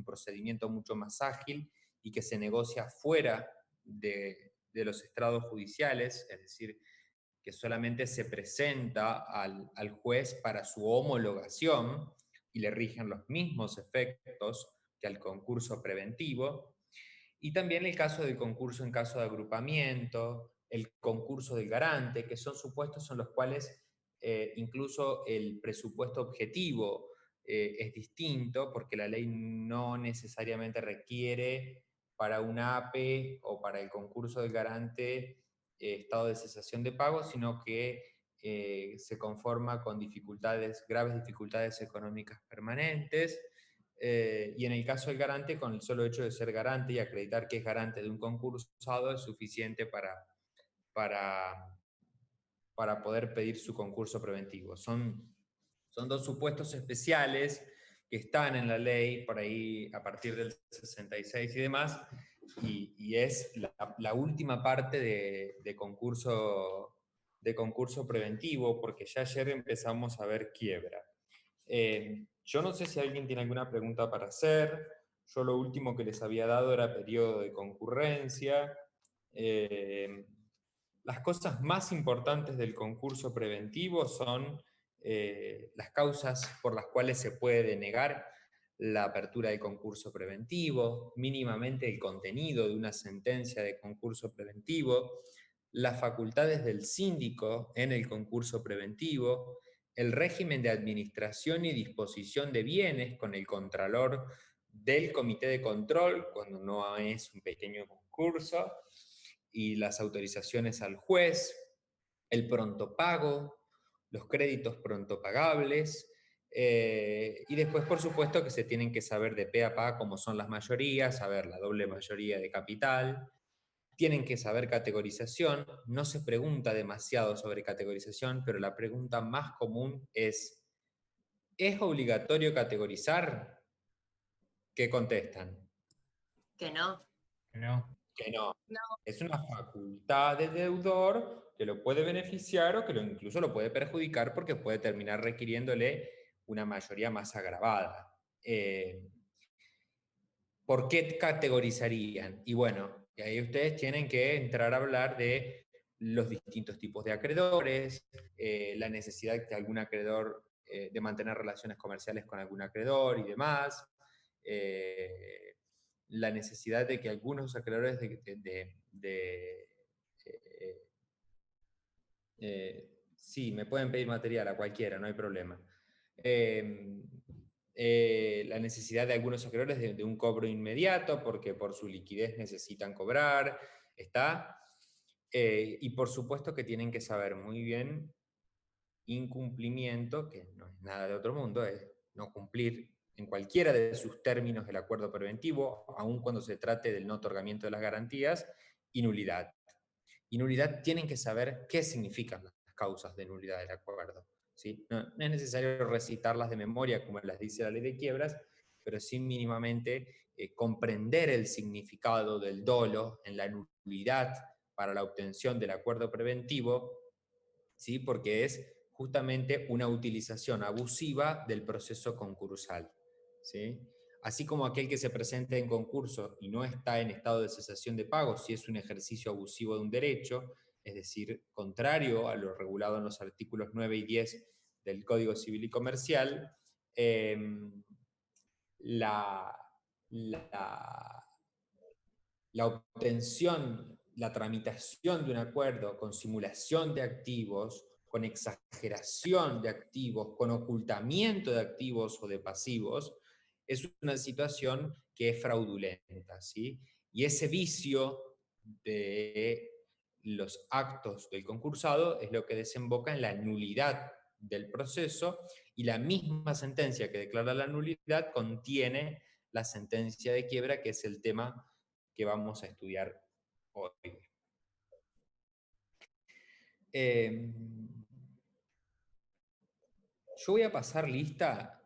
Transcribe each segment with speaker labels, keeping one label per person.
Speaker 1: procedimiento mucho más ágil y que se negocia fuera de los estrados judiciales, es decir, que solamente se presenta al juez para su homologación y le rigen los mismos efectos que al concurso preventivo. Y también el caso del concurso en caso de agrupamiento, el concurso del garante, que son supuestos en los cuales incluso el presupuesto objetivo es distinto, porque la ley no necesariamente requiere para un APE o para el concurso del garante estado de cesación de pago, sino que se conforma con graves dificultades económicas permanentes, y en el caso del garante, con el solo hecho de ser garante y acreditar que es garante de un concursado es suficiente para, para poder pedir su concurso preventivo. Son dos supuestos especiales que están en la ley por ahí a partir del 66 y demás, y es la última parte de concurso preventivo, porque ya ayer empezamos a ver quiebra. Yo no sé si alguien tiene alguna pregunta para hacer. Yo lo último que les había dado era periodo de concurrencia. Las cosas más importantes del concurso preventivo son las causas por las cuales se puede denegar la apertura del concurso preventivo, mínimamente el contenido de una sentencia de concurso preventivo, las facultades del síndico en el concurso preventivo, el régimen de administración y disposición de bienes con el contralor del comité de control, cuando no es un pequeño concurso, y las autorizaciones al juez, el pronto pago, los créditos pronto pagables, y después, por supuesto, que se tienen que saber de pe a pa cómo son las mayorías, saber la doble mayoría de capital, tienen que saber categorización. No se pregunta demasiado sobre categorización, pero la pregunta más común ¿es obligatorio categorizar? ¿Qué contestan?
Speaker 2: Que no.
Speaker 1: Que no. Que no.
Speaker 2: No.
Speaker 1: Es una facultad del deudor que lo puede beneficiar o que incluso lo puede perjudicar porque puede terminar requiriéndole una mayoría más agravada. ¿Por qué categorizarían? Y bueno, y ahí ustedes tienen que entrar a hablar de los distintos tipos de acreedores, la necesidad de algún acreedor, de mantener relaciones comerciales con algún acreedor y demás, la necesidad de que algunos acreedores sí, me pueden pedir material a cualquiera, no hay problema. La necesidad de algunos acreedores de un cobro inmediato, porque por su liquidez necesitan cobrar, ¿está? Y por supuesto que tienen que saber muy bien incumplimiento, que no es nada de otro mundo, es no cumplir en cualquiera de sus términos del acuerdo preventivo, aun cuando se trate del no otorgamiento de las garantías, y nulidad. Y nulidad tienen que saber qué significan las causas de nulidad del acuerdo. ¿Sí? No es necesario recitarlas de memoria como las dice la ley de quiebras, pero sí mínimamente comprender el significado del dolo en la nulidad para la obtención del acuerdo preventivo, ¿sí? Porque es justamente una utilización abusiva del proceso concursal, ¿sí? Así como aquel que se presenta en concurso y no está en estado de cesación de pago, si es un ejercicio abusivo de un derecho, es decir, contrario a lo regulado en los artículos 9 y 10 del Código Civil y Comercial, la, la, la obtención, la tramitación de un acuerdo con simulación de activos, con exageración de activos, con ocultamiento de activos o de pasivos, es una situación que es fraudulenta, ¿sí? Y ese vicio de los actos del concursado es lo que desemboca en la nulidad del proceso, y la misma sentencia que declara la nulidad contiene la sentencia de quiebra, que es el tema que vamos a estudiar hoy. Yo voy a pasar lista,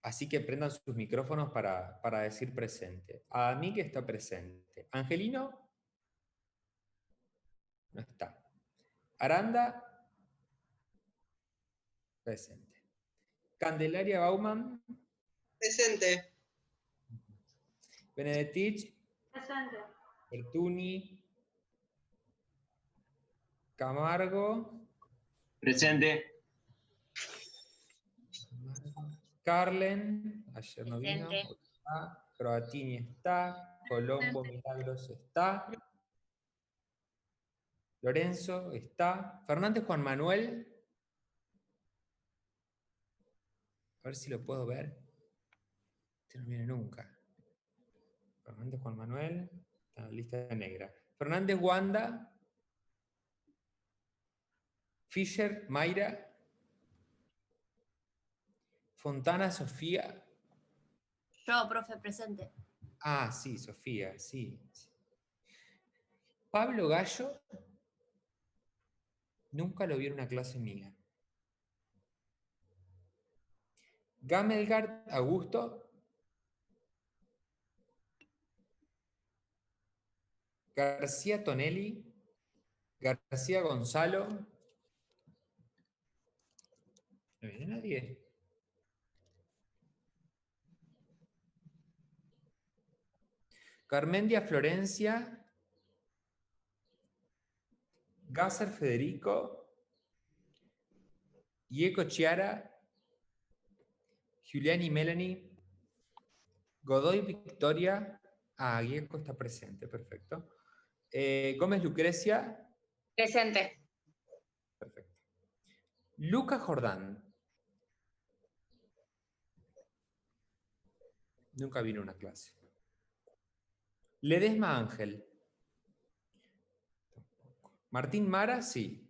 Speaker 1: así que prendan sus micrófonos para decir presente. A mí que está presente. Angelino no está. Aranda, presente. Candelaria Bauman,
Speaker 3: Presente.
Speaker 1: Benedetich,
Speaker 3: Presente.
Speaker 1: Bertuni, Camargo,
Speaker 4: Presente.
Speaker 1: Carlen, ayer no vino,
Speaker 2: Presente.
Speaker 1: hoy está. Croatini está, Colombo Milagros está, Lorenzo está, Fernández Juan Manuel, a ver si lo puedo ver, este no viene nunca. Fernández Juan Manuel, está en la lista negra. Fernández Wanda, Fischer Mayra, Fontana Sofía.
Speaker 2: Yo, profe, presente.
Speaker 1: Ah, sí, Sofía, sí. Pablo Gallo, nunca lo vi en una clase mía. Gamelgard Augusto, García Tonelli, García Gonzalo. ¿No viene nadie? Carmendia Florencia, Gasser Federico, Ieco Chiara, Giuliani Melanie, Godoy Victoria. Ah, Ieco está presente, perfecto. Gómez Lucrecia,
Speaker 3: Presente.
Speaker 1: perfecto. Luca Jordán. Nunca vino a una clase. Ledesma Ángel. Martín Mara, sí.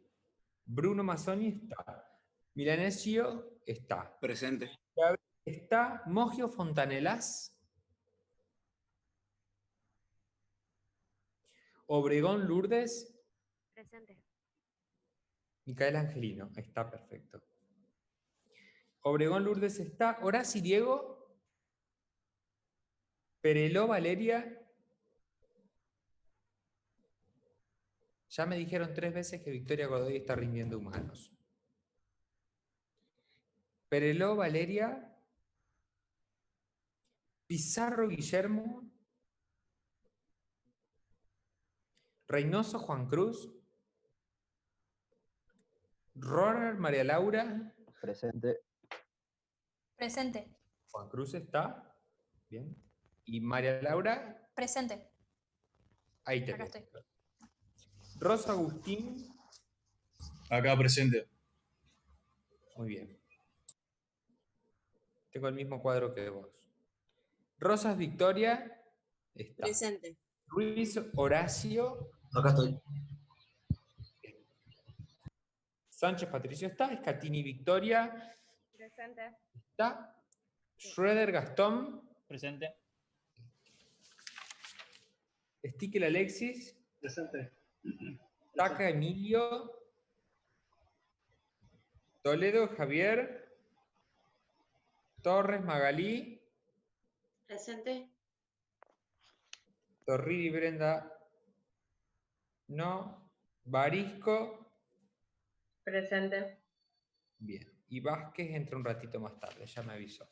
Speaker 1: Bruno Mazzoni está. Milanesio está.
Speaker 4: Presente.
Speaker 1: Está Mogio Fontanelas. Obregón Lourdes.
Speaker 2: Presente.
Speaker 1: Micaela Angelino, está perfecto. Obregón Lourdes está. Horacio Diego. Pereló Valeria. Ya me dijeron 3 veces que Victoria Godoy está rindiendo humanos. Pereló Valeria. Pizarro Guillermo. Reynoso Juan Cruz. Rorer María Laura.
Speaker 5: Presente.
Speaker 3: Presente.
Speaker 1: Juan Cruz está. Bien. Y María Laura.
Speaker 3: Presente.
Speaker 1: Ahí te
Speaker 3: Acá
Speaker 1: veo.
Speaker 3: estoy.
Speaker 1: Rosa Agustín.
Speaker 4: Acá presente.
Speaker 1: Muy bien. Tengo el mismo cuadro que vos. Rosas Victoria. Está.
Speaker 2: Presente.
Speaker 1: Ruiz Horacio.
Speaker 4: Acá estoy.
Speaker 1: Sánchez Patricio está. Escatini Victoria.
Speaker 3: Presente.
Speaker 1: Está. Schroeder Gastón.
Speaker 6: Presente.
Speaker 1: Stickel Alexis.
Speaker 4: Presente.
Speaker 1: Taca Emilio. Toledo Javier. Torres Magalí.
Speaker 2: Presente.
Speaker 1: Torrini Brenda. No. Barisco.
Speaker 3: Presente.
Speaker 1: Bien. Y Vázquez entra un ratito más tarde, ya me avisó.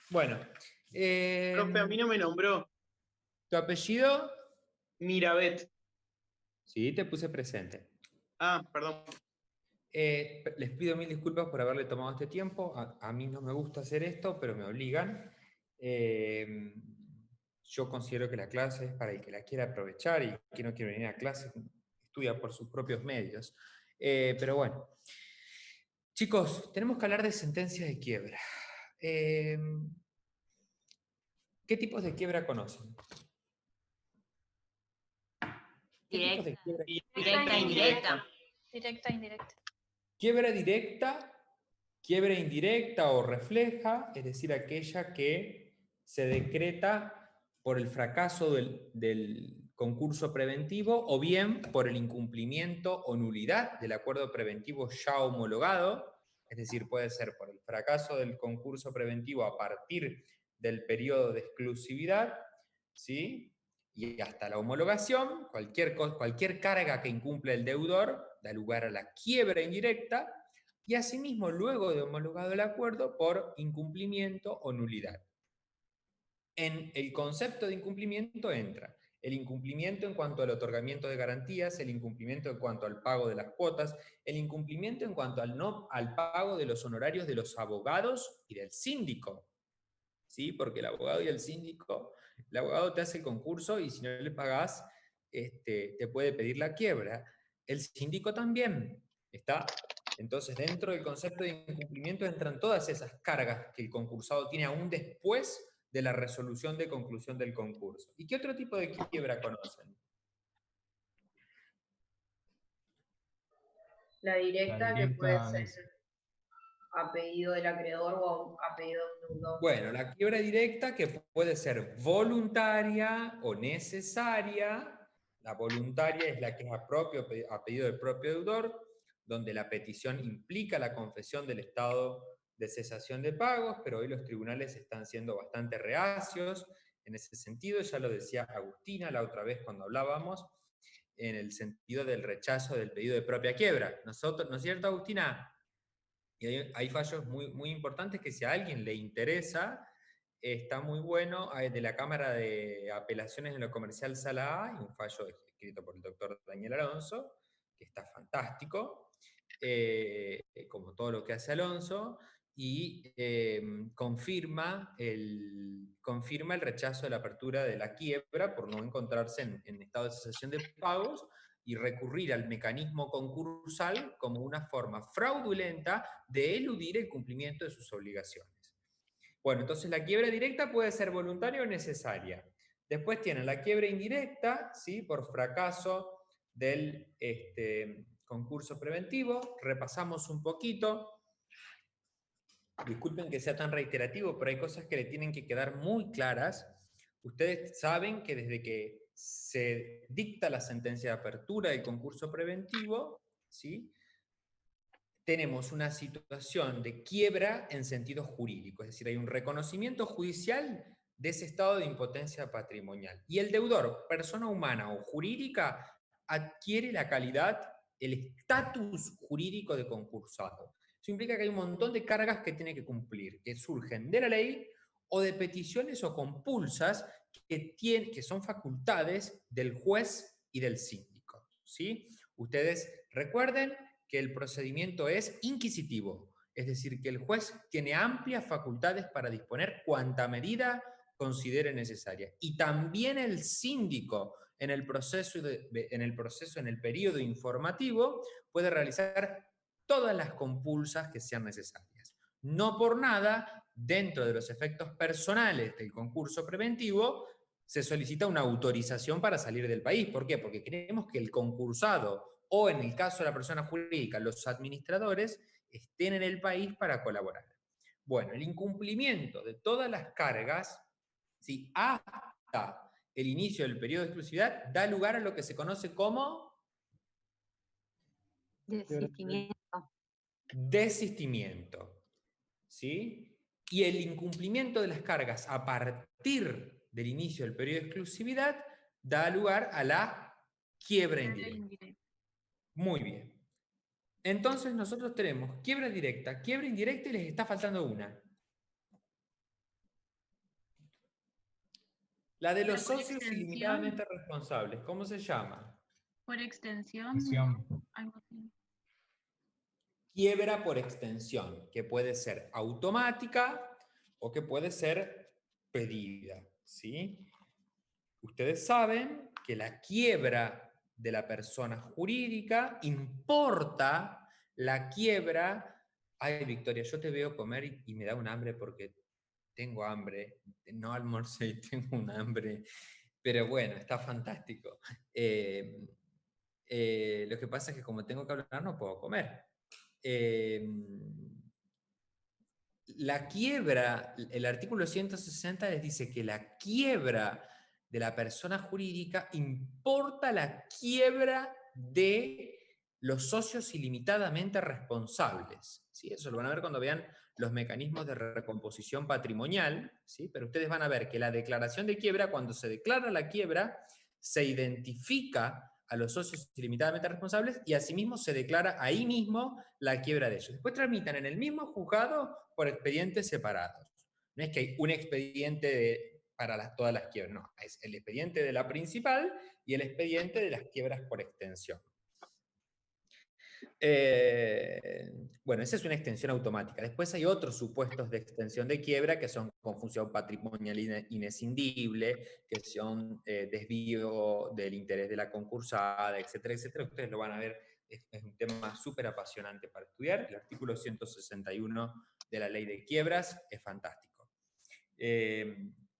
Speaker 1: Bueno.
Speaker 7: Profe, a mí no me nombró.
Speaker 1: ¿Tu apellido?
Speaker 7: Mirabet.
Speaker 1: Sí, te puse presente.
Speaker 7: Ah, perdón.
Speaker 1: Les pido mil disculpas por haberle tomado este tiempo. A mí no me gusta hacer esto, pero me obligan. Yo considero que la clase es para el que la quiera aprovechar y que no quiere venir a clase, estudia por sus propios medios. Pero bueno. Chicos, tenemos que hablar de sentencias de quiebra. ¿Qué tipos de quiebra conocen? ¿Qué tipos de quiebra?
Speaker 2: Directa, indirecta.
Speaker 3: Directa, indirecta.
Speaker 1: Quiebra indirecta o refleja, es decir, aquella que se decreta por el fracaso del concurso preventivo o bien por el incumplimiento o nulidad del acuerdo preventivo ya homologado, es decir, puede ser por el fracaso del concurso preventivo a partir del periodo de exclusividad, ¿sí? Y hasta la homologación, cualquier carga que incumple el deudor da lugar a la quiebra indirecta, y asimismo luego de homologado el acuerdo por incumplimiento o nulidad. En el concepto de incumplimiento entra el incumplimiento en cuanto al otorgamiento de garantías, el incumplimiento en cuanto al pago de las cuotas, el incumplimiento en cuanto al pago de los honorarios de los abogados y del síndico. ¿Sí? Porque el abogado y el síndico, el abogado te hace el concurso y si no le pagás, te puede pedir la quiebra. El síndico también, ¿está? Entonces, dentro del concepto de incumplimiento entran todas esas cargas que el concursado tiene aún después de la resolución de conclusión del concurso. ¿Y qué otro tipo de quiebra conocen?
Speaker 5: La directa, que puede ser
Speaker 6: es-
Speaker 5: a pedido del acreedor o a pedido de un deudor.
Speaker 1: Bueno, la quiebra directa que puede ser voluntaria o necesaria. La voluntaria es la que es a pedido del propio deudor, donde la petición implica la confesión del estado de cesación de pagos, pero hoy los tribunales están siendo bastante reacios en ese sentido. Ya lo decía Agustina la otra vez cuando hablábamos, en el sentido del rechazo del pedido de propia quiebra. Nosotros, ¿no es cierto, Agustina? Y hay fallos muy, muy importantes que si a alguien le interesa, está muy bueno. Hay de la Cámara de Apelaciones en lo Comercial Sala A, y un fallo escrito por el doctor Daniel Alonso, que está fantástico, como todo lo que hace Alonso, y confirma el rechazo de la apertura de la quiebra por no encontrarse en estado de cesación de pagos, y recurrir al mecanismo concursal como una forma fraudulenta de eludir el cumplimiento de sus obligaciones. Bueno, entonces la quiebra directa puede ser voluntaria o necesaria. Después tienen la quiebra indirecta, ¿sí? Por fracaso del concurso preventivo. Repasamos un poquito. Disculpen que sea tan reiterativo, pero hay cosas que le tienen que quedar muy claras. Ustedes saben que desde que se dicta la sentencia de apertura del concurso preventivo, ¿sí? Tenemos una situación de quiebra en sentido jurídico, es decir, hay un reconocimiento judicial de ese estado de impotencia patrimonial. Y el deudor, persona humana o jurídica, adquiere la calidad, el estatus jurídico de concursado. Eso implica que hay un montón de cargas que tiene que cumplir, que surgen de la ley o de peticiones o compulsas que son facultades del juez y del síndico, ¿sí? Ustedes recuerden que el procedimiento es inquisitivo, es decir, que el juez tiene amplias facultades para disponer cuanta medida considere necesaria. Y también el síndico, en el periodo informativo, puede realizar todas las compulsas que sean necesarias. No por nada, dentro de los efectos personales del concurso preventivo, se solicita una autorización para salir del país. ¿Por qué? Porque queremos que el concursado, o en el caso de la persona jurídica, los administradores, estén en el país para colaborar. Bueno, el incumplimiento de todas las cargas, ¿sí? Hasta el inicio del periodo de exclusividad, da lugar a lo que se conoce como desistimiento, ¿sí? Y el incumplimiento de las cargas a partir del inicio del periodo de exclusividad da lugar a la quiebra indirecta. Muy bien. Entonces nosotros tenemos quiebra directa, quiebra indirecta y les está faltando una. La de los socios ilimitadamente responsables. ¿Cómo se llama?
Speaker 8: Por extensión. Algo así.
Speaker 1: Quiebra por extensión, que puede ser automática o que puede ser pedida, ¿sí? Ustedes saben que la quiebra de la persona jurídica importa la quiebra. Ay, Victoria, yo te veo comer y me da un hambre porque tengo hambre. No almorcé y tengo un hambre. Pero bueno, está fantástico. Lo que pasa es que como tengo que hablar no puedo comer. La quiebra, el artículo 160 les dice que la quiebra de la persona jurídica importa la quiebra de los socios ilimitadamente responsables, ¿sí? Eso lo van a ver cuando vean los mecanismos de recomposición patrimonial, ¿sí? Pero ustedes van a ver que la declaración de quiebra, cuando se declara la quiebra, se identifica a los socios ilimitadamente responsables y asimismo se declara ahí mismo la quiebra de ellos. Después tramitan en el mismo juzgado por expedientes separados. No es que hay un expediente para todas las quiebras. No, es el expediente de la principal y el expediente de las quiebras por extensión. Bueno, esa es una extensión automática. Después hay otros supuestos de extensión de quiebra que son confusión patrimonial inescindible, que son desvío del interés de la concursada, etcétera, etcétera. Ustedes lo van a ver, es un tema súper apasionante para estudiar. El artículo 161 de la Ley de Quiebras es fantástico.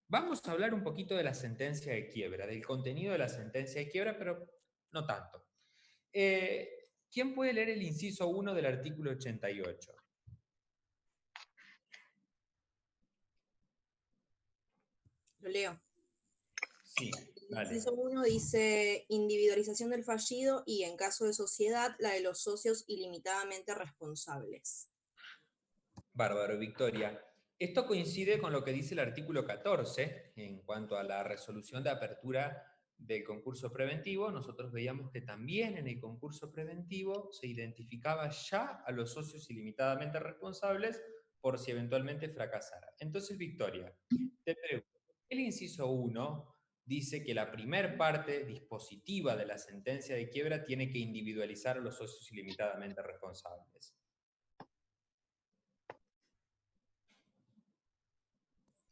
Speaker 1: Vamos a hablar un poquito de la sentencia de quiebra, del contenido de la sentencia de quiebra, pero no tanto. ¿Quién puede leer el inciso 1 del artículo 88?
Speaker 6: Lo leo.
Speaker 1: Sí,
Speaker 6: El
Speaker 1: dale.
Speaker 6: inciso 1 dice individualización del fallido y, en caso de sociedad, la de los socios ilimitadamente responsables.
Speaker 1: Bárbaro, Victoria. Esto coincide con lo que dice el artículo 14 en cuanto a la resolución de apertura del concurso preventivo. Nosotros veíamos que también en el concurso preventivo se identificaba ya a los socios ilimitadamente responsables por si eventualmente fracasara. Entonces, Victoria, te pregunto, el inciso 1 dice que la primer parte dispositiva de la sentencia de quiebra tiene que individualizar a los socios ilimitadamente responsables.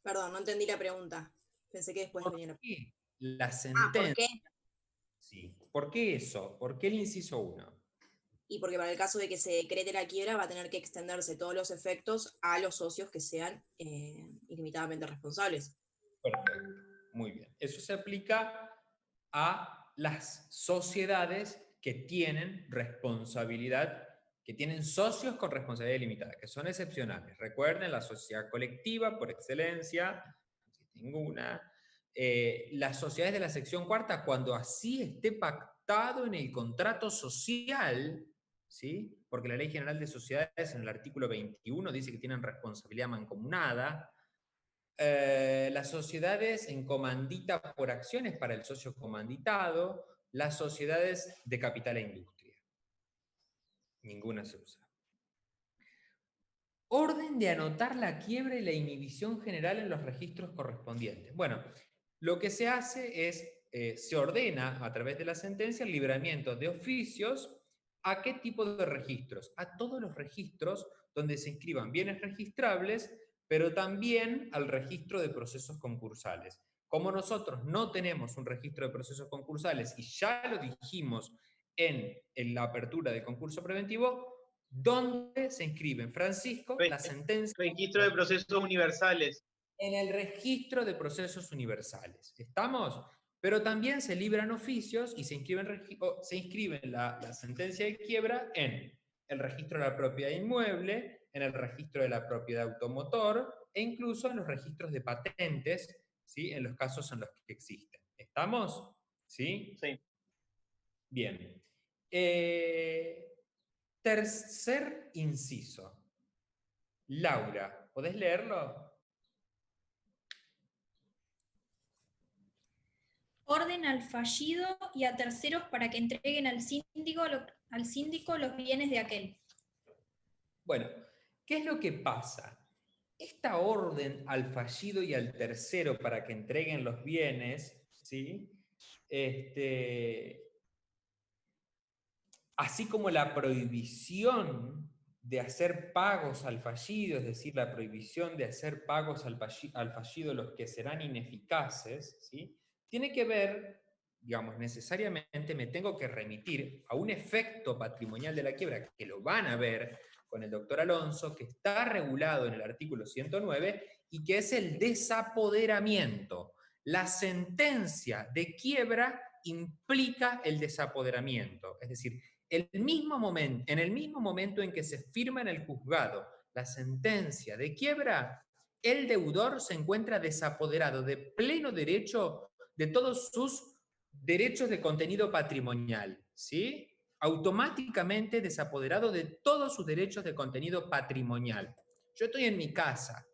Speaker 6: Perdón, no entendí la pregunta. Pensé que después venía la pregunta.
Speaker 1: La sentencia.
Speaker 6: ¿por qué?
Speaker 1: Sí. ¿Por qué eso? ¿Por qué el inciso 1?
Speaker 6: Y porque para el caso de que se decrete la quiebra va a tener que extenderse todos los efectos a los socios que sean ilimitadamente responsables.
Speaker 1: Perfecto. Muy bien. Eso se aplica a las sociedades que tienen responsabilidad, que tienen socios con responsabilidad limitada, que son excepcionales. Recuerden, la sociedad colectiva, por excelencia, ninguna. Las sociedades de la sección cuarta, cuando así esté pactado en el contrato social, ¿sí? Porque la Ley General de Sociedades en el artículo 21 dice que tienen responsabilidad mancomunada. Las sociedades en comandita por acciones para el socio comanditado, las sociedades de capital e industria. Ninguna se usa. Orden de anotar la quiebra y la inhibición general en los registros correspondientes. Bueno, lo que se hace es, se ordena a través de la sentencia el libramiento de oficios. ¿A qué tipo de registros? A todos los registros donde se inscriban bienes registrables, pero también al registro de procesos concursales. Como nosotros no tenemos un registro de procesos concursales y ya lo dijimos en la apertura del concurso preventivo, ¿dónde se inscriben, Francisco, la sentencia?
Speaker 7: Registro de procesos universales.
Speaker 1: En el registro de procesos universales. ¿Estamos? Pero también se libran oficios y se inscriben la sentencia de quiebra en el registro de la propiedad inmueble, en el registro de la propiedad automotor e incluso en los registros de patentes, ¿sí? En los casos en los que existen. ¿Estamos? ¿Sí?
Speaker 7: Sí.
Speaker 1: Bien. Tercer inciso. Laura, ¿podés leerlo?
Speaker 3: Orden al fallido y a terceros para que entreguen al síndico los bienes de aquel.
Speaker 1: Bueno, ¿qué es lo que pasa? Esta orden al fallido y al tercero para que entreguen los bienes, ¿sí? Así como la prohibición de hacer pagos al fallido, es decir, la prohibición de hacer pagos al fallido los que serán ineficaces, ¿sí? Tiene que ver, digamos, necesariamente me tengo que remitir a un efecto patrimonial de la quiebra, que lo van a ver con el doctor Alonso, que está regulado en el artículo 109, y que es el desapoderamiento. La sentencia de quiebra implica el desapoderamiento, es decir, en el mismo momento en que se firma en el juzgado la sentencia de quiebra, el deudor se encuentra desapoderado de pleno derecho de todos sus derechos de contenido patrimonial, ¿sí? Automáticamente desapoderado de todos sus derechos de contenido patrimonial. Yo estoy en mi casa,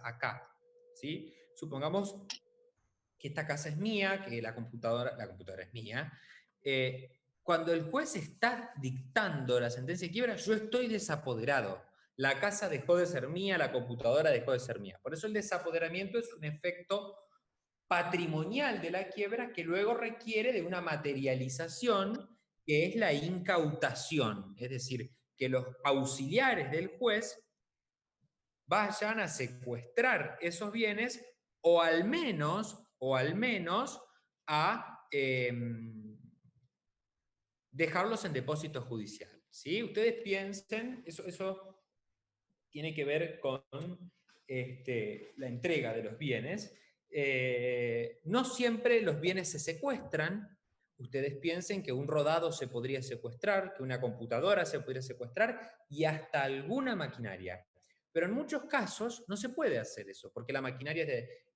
Speaker 1: acá, ¿sí? Supongamos que esta casa es mía, que la computadora es mía. Cuando el juez está dictando la sentencia de quiebra, yo estoy desapoderado. la casa dejó de ser mía, la computadora dejó de ser mía. Por eso el desapoderamiento es un efecto patrimonial de la quiebra que luego requiere de una materialización que es la incautación, es decir, que los auxiliares del juez vayan a secuestrar esos bienes o al menos a dejarlos en depósito judicial. ¿Sí? Ustedes piensen, eso tiene que ver con la entrega de los bienes. No siempre los bienes se secuestran. Ustedes piensen que un rodado se podría secuestrar, que una computadora se podría secuestrar y hasta alguna maquinaria. Pero en muchos casos no se puede hacer eso, porque la maquinaria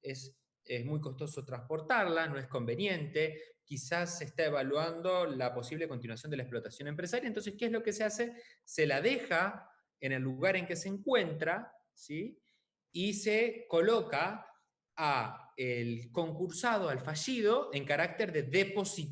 Speaker 1: es muy costoso transportarla, no es conveniente, quizás se está evaluando la posible continuación de la explotación empresaria. Entonces, ¿qué es lo que se hace? Se la deja en el lugar en que se encuentra, ¿sí? Y se coloca a el concursado, al fallido, en carácter de depositario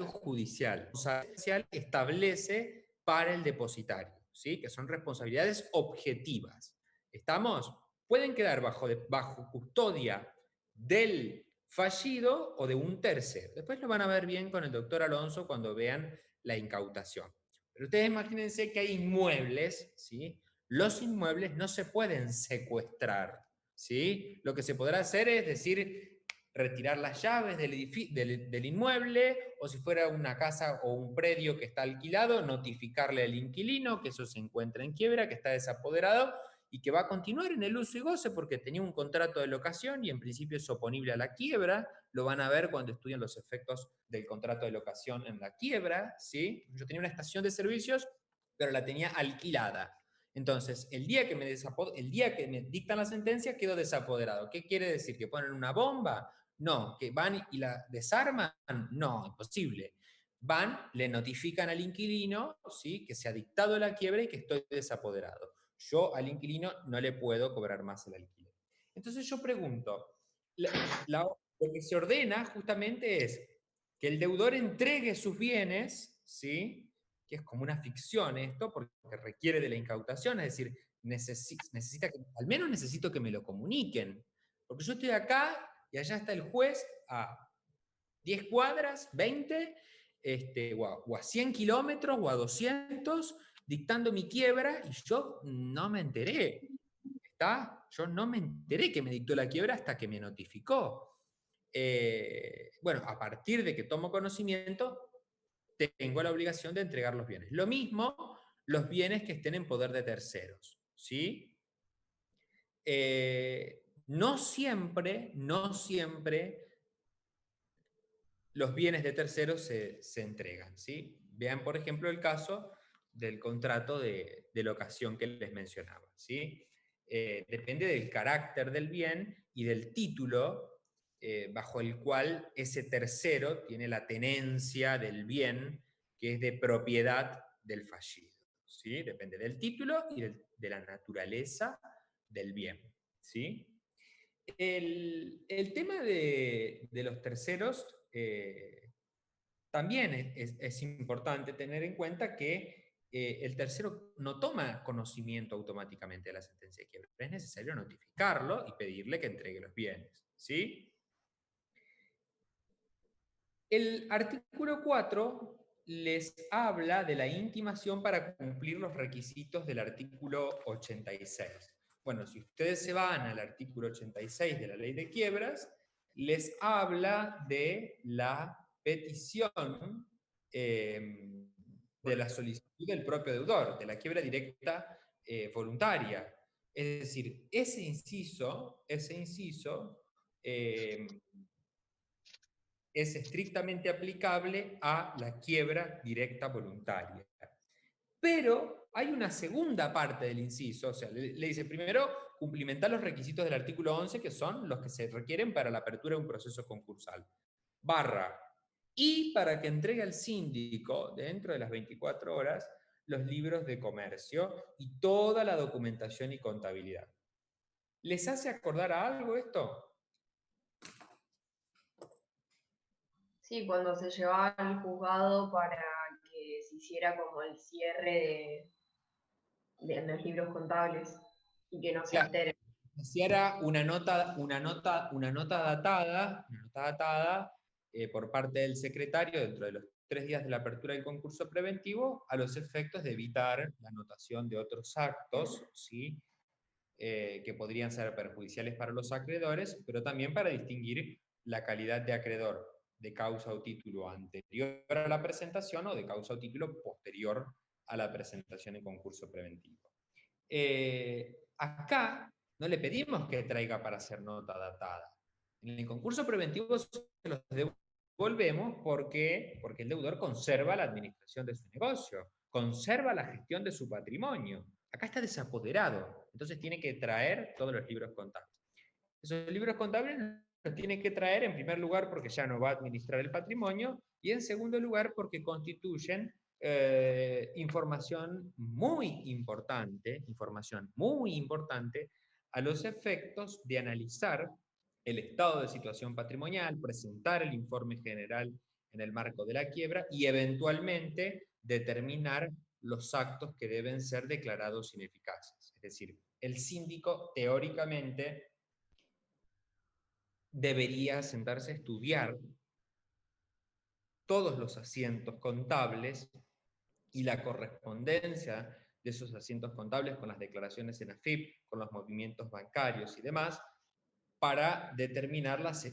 Speaker 1: judicial. O sea, establece para el depositario, ¿sí? Que son responsabilidades objetivas. ¿Estamos? Pueden quedar bajo custodia del fallido o de un tercero. Después lo van a ver bien con el doctor Alonso cuando vean la incautación. Pero ustedes imagínense que hay inmuebles, ¿sí? Los inmuebles no se pueden secuestrar, ¿sí? Lo que se podrá hacer es decir, retirar las llaves del inmueble, o si fuera una casa o un predio que está alquilado, notificarle al inquilino que eso se encuentra en quiebra, que está desapoderado, y que va a continuar en el uso y goce porque tenía un contrato de locación y en principio es oponible a la quiebra. Lo van a ver cuando estudien los efectos del contrato de locación en la quiebra, ¿sí? Yo tenía una estación de servicios, pero la tenía alquilada. Entonces, el día que me dictan la sentencia, quedo desapoderado. ¿Qué quiere decir? ¿Que ponen una bomba? No. ¿Que van y la desarman? No, imposible. Van, le notifican al inquilino, ¿sí? Que se ha dictado la quiebra y que estoy desapoderado. Yo al inquilino no le puedo cobrar más el alquiler. Entonces yo pregunto, lo que se ordena justamente es que el deudor entregue sus bienes, ¿sí? Que es como una ficción esto, porque requiere de la incautación, es decir, al menos necesito que me lo comuniquen, porque yo estoy acá y allá está el juez a 10 cuadras, 20, o a 100 kilómetros, o a 200, dictando mi quiebra, y yo no me enteré, ¿está? Yo no me enteré que me dictó la quiebra hasta que me notificó. Bueno, a partir de que tomo conocimiento, tengo la obligación de entregar los bienes. Lo mismo los bienes que estén en poder de terceros, ¿sí? No siempre los bienes de terceros se entregan, ¿sí? Vean, por ejemplo, el caso del contrato de locación que les mencionaba, ¿sí? Depende del carácter del bien y del título bajo el cual ese tercero tiene la tenencia del bien que es de propiedad del fallido, ¿sí? Depende del título y de la naturaleza del bien, ¿sí? El tema de los terceros también es importante tener en cuenta que el tercero no toma conocimiento automáticamente de la sentencia de quiebra. Es necesario notificarlo y pedirle que entregue los bienes, ¿sí? El artículo 4 les habla de la intimación para cumplir los requisitos del artículo 86. Bueno, si ustedes se van al artículo 86 de la Ley de Quiebras, les habla de la petición de la solicitud del propio deudor, de la quiebra directa voluntaria. Es decir, ese inciso es estrictamente aplicable a la quiebra directa voluntaria. Pero hay una segunda parte del inciso, o sea, le dice primero, cumplimentar los requisitos del artículo 11, que son los que se requieren para la apertura de un proceso concursal. Y para que entregue al síndico, dentro de las 24 horas, los libros de comercio y toda la documentación y contabilidad. ¿Les hace acordar a algo esto?
Speaker 5: Sí, cuando se llevaba al juzgado para que hiciera como el cierre de los libros contables y que no se
Speaker 1: Claro.
Speaker 5: altere.
Speaker 1: Si era una nota datada por parte del secretario dentro de los 3 días de la apertura del concurso preventivo, a los efectos de evitar la anotación de otros actos, ¿sí? Que podrían ser perjudiciales para los acreedores, pero también para distinguir la calidad de acreedor de causa o título anterior a la presentación o de causa o título posterior a la presentación en concurso preventivo. Acá no le pedimos que traiga para hacer nota datada. En el concurso preventivo se los devolvemos porque el deudor conserva la administración de su negocio, conserva la gestión de su patrimonio. Acá está desapoderado, entonces tiene que traer todos los libros contables. Esos libros contables los tiene que traer en primer lugar porque ya no va a administrar el patrimonio y en segundo lugar porque constituyen información muy importante a los efectos de analizar el estado de situación patrimonial, presentar el informe general en el marco de la quiebra y eventualmente determinar los actos que deben ser declarados ineficaces. Es decir, el síndico teóricamente debería sentarse a estudiar todos los asientos contables y la correspondencia de esos asientos contables con las declaraciones en AFIP, con los movimientos bancarios y demás, para determinar las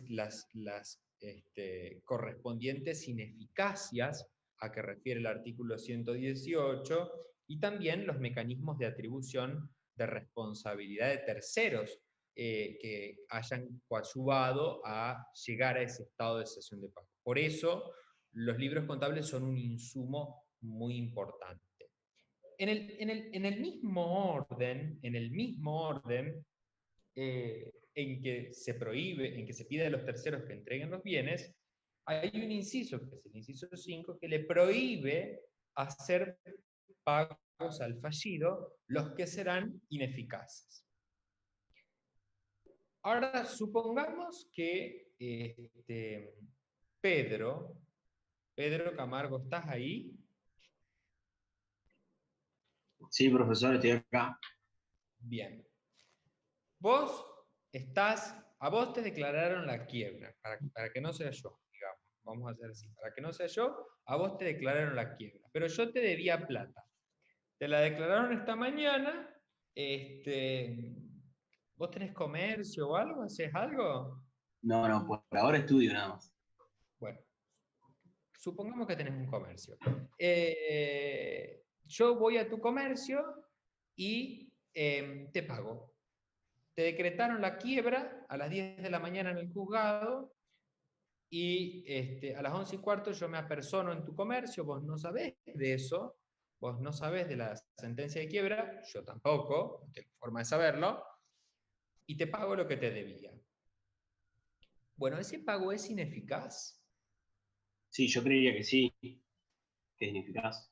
Speaker 1: correspondientes ineficacias a que refiere el artículo 118 y también los mecanismos de atribución de responsabilidad de terceros que hayan coadyuvado a llegar a ese estado de cesación de pago. Por eso, los libros contables son un insumo muy importante. En el mismo orden en que se prohíbe, en que se pide a los terceros que entreguen los bienes, hay un inciso, que es el inciso 5, que le prohíbe hacer pagos al fallido, los que serán ineficaces. Ahora, supongamos que Pedro Camargo, ¿estás ahí?
Speaker 4: Sí, profesor, estoy acá.
Speaker 1: Bien. A vos te declararon la quiebra, para que no sea yo, digamos, vamos a hacer así, para que no sea yo, a vos te declararon la quiebra, pero yo te debía plata. Te la declararon esta mañana, ¿vos tenés comercio o algo? ¿Hacés algo?
Speaker 4: No, por ahora estudio nada más.
Speaker 1: Bueno, supongamos que tenés un comercio. Yo voy a tu comercio y te pago. Te decretaron la quiebra a las 10 de la mañana en el juzgado y a las 11:15 yo me apersono en tu comercio, vos no sabés de eso, vos no sabés de la sentencia de quiebra, yo tampoco, no tengo forma de saberlo, y te pago lo que te debía. Bueno, ¿ese pago es ineficaz?
Speaker 4: Sí, yo creería que sí, que es ineficaz.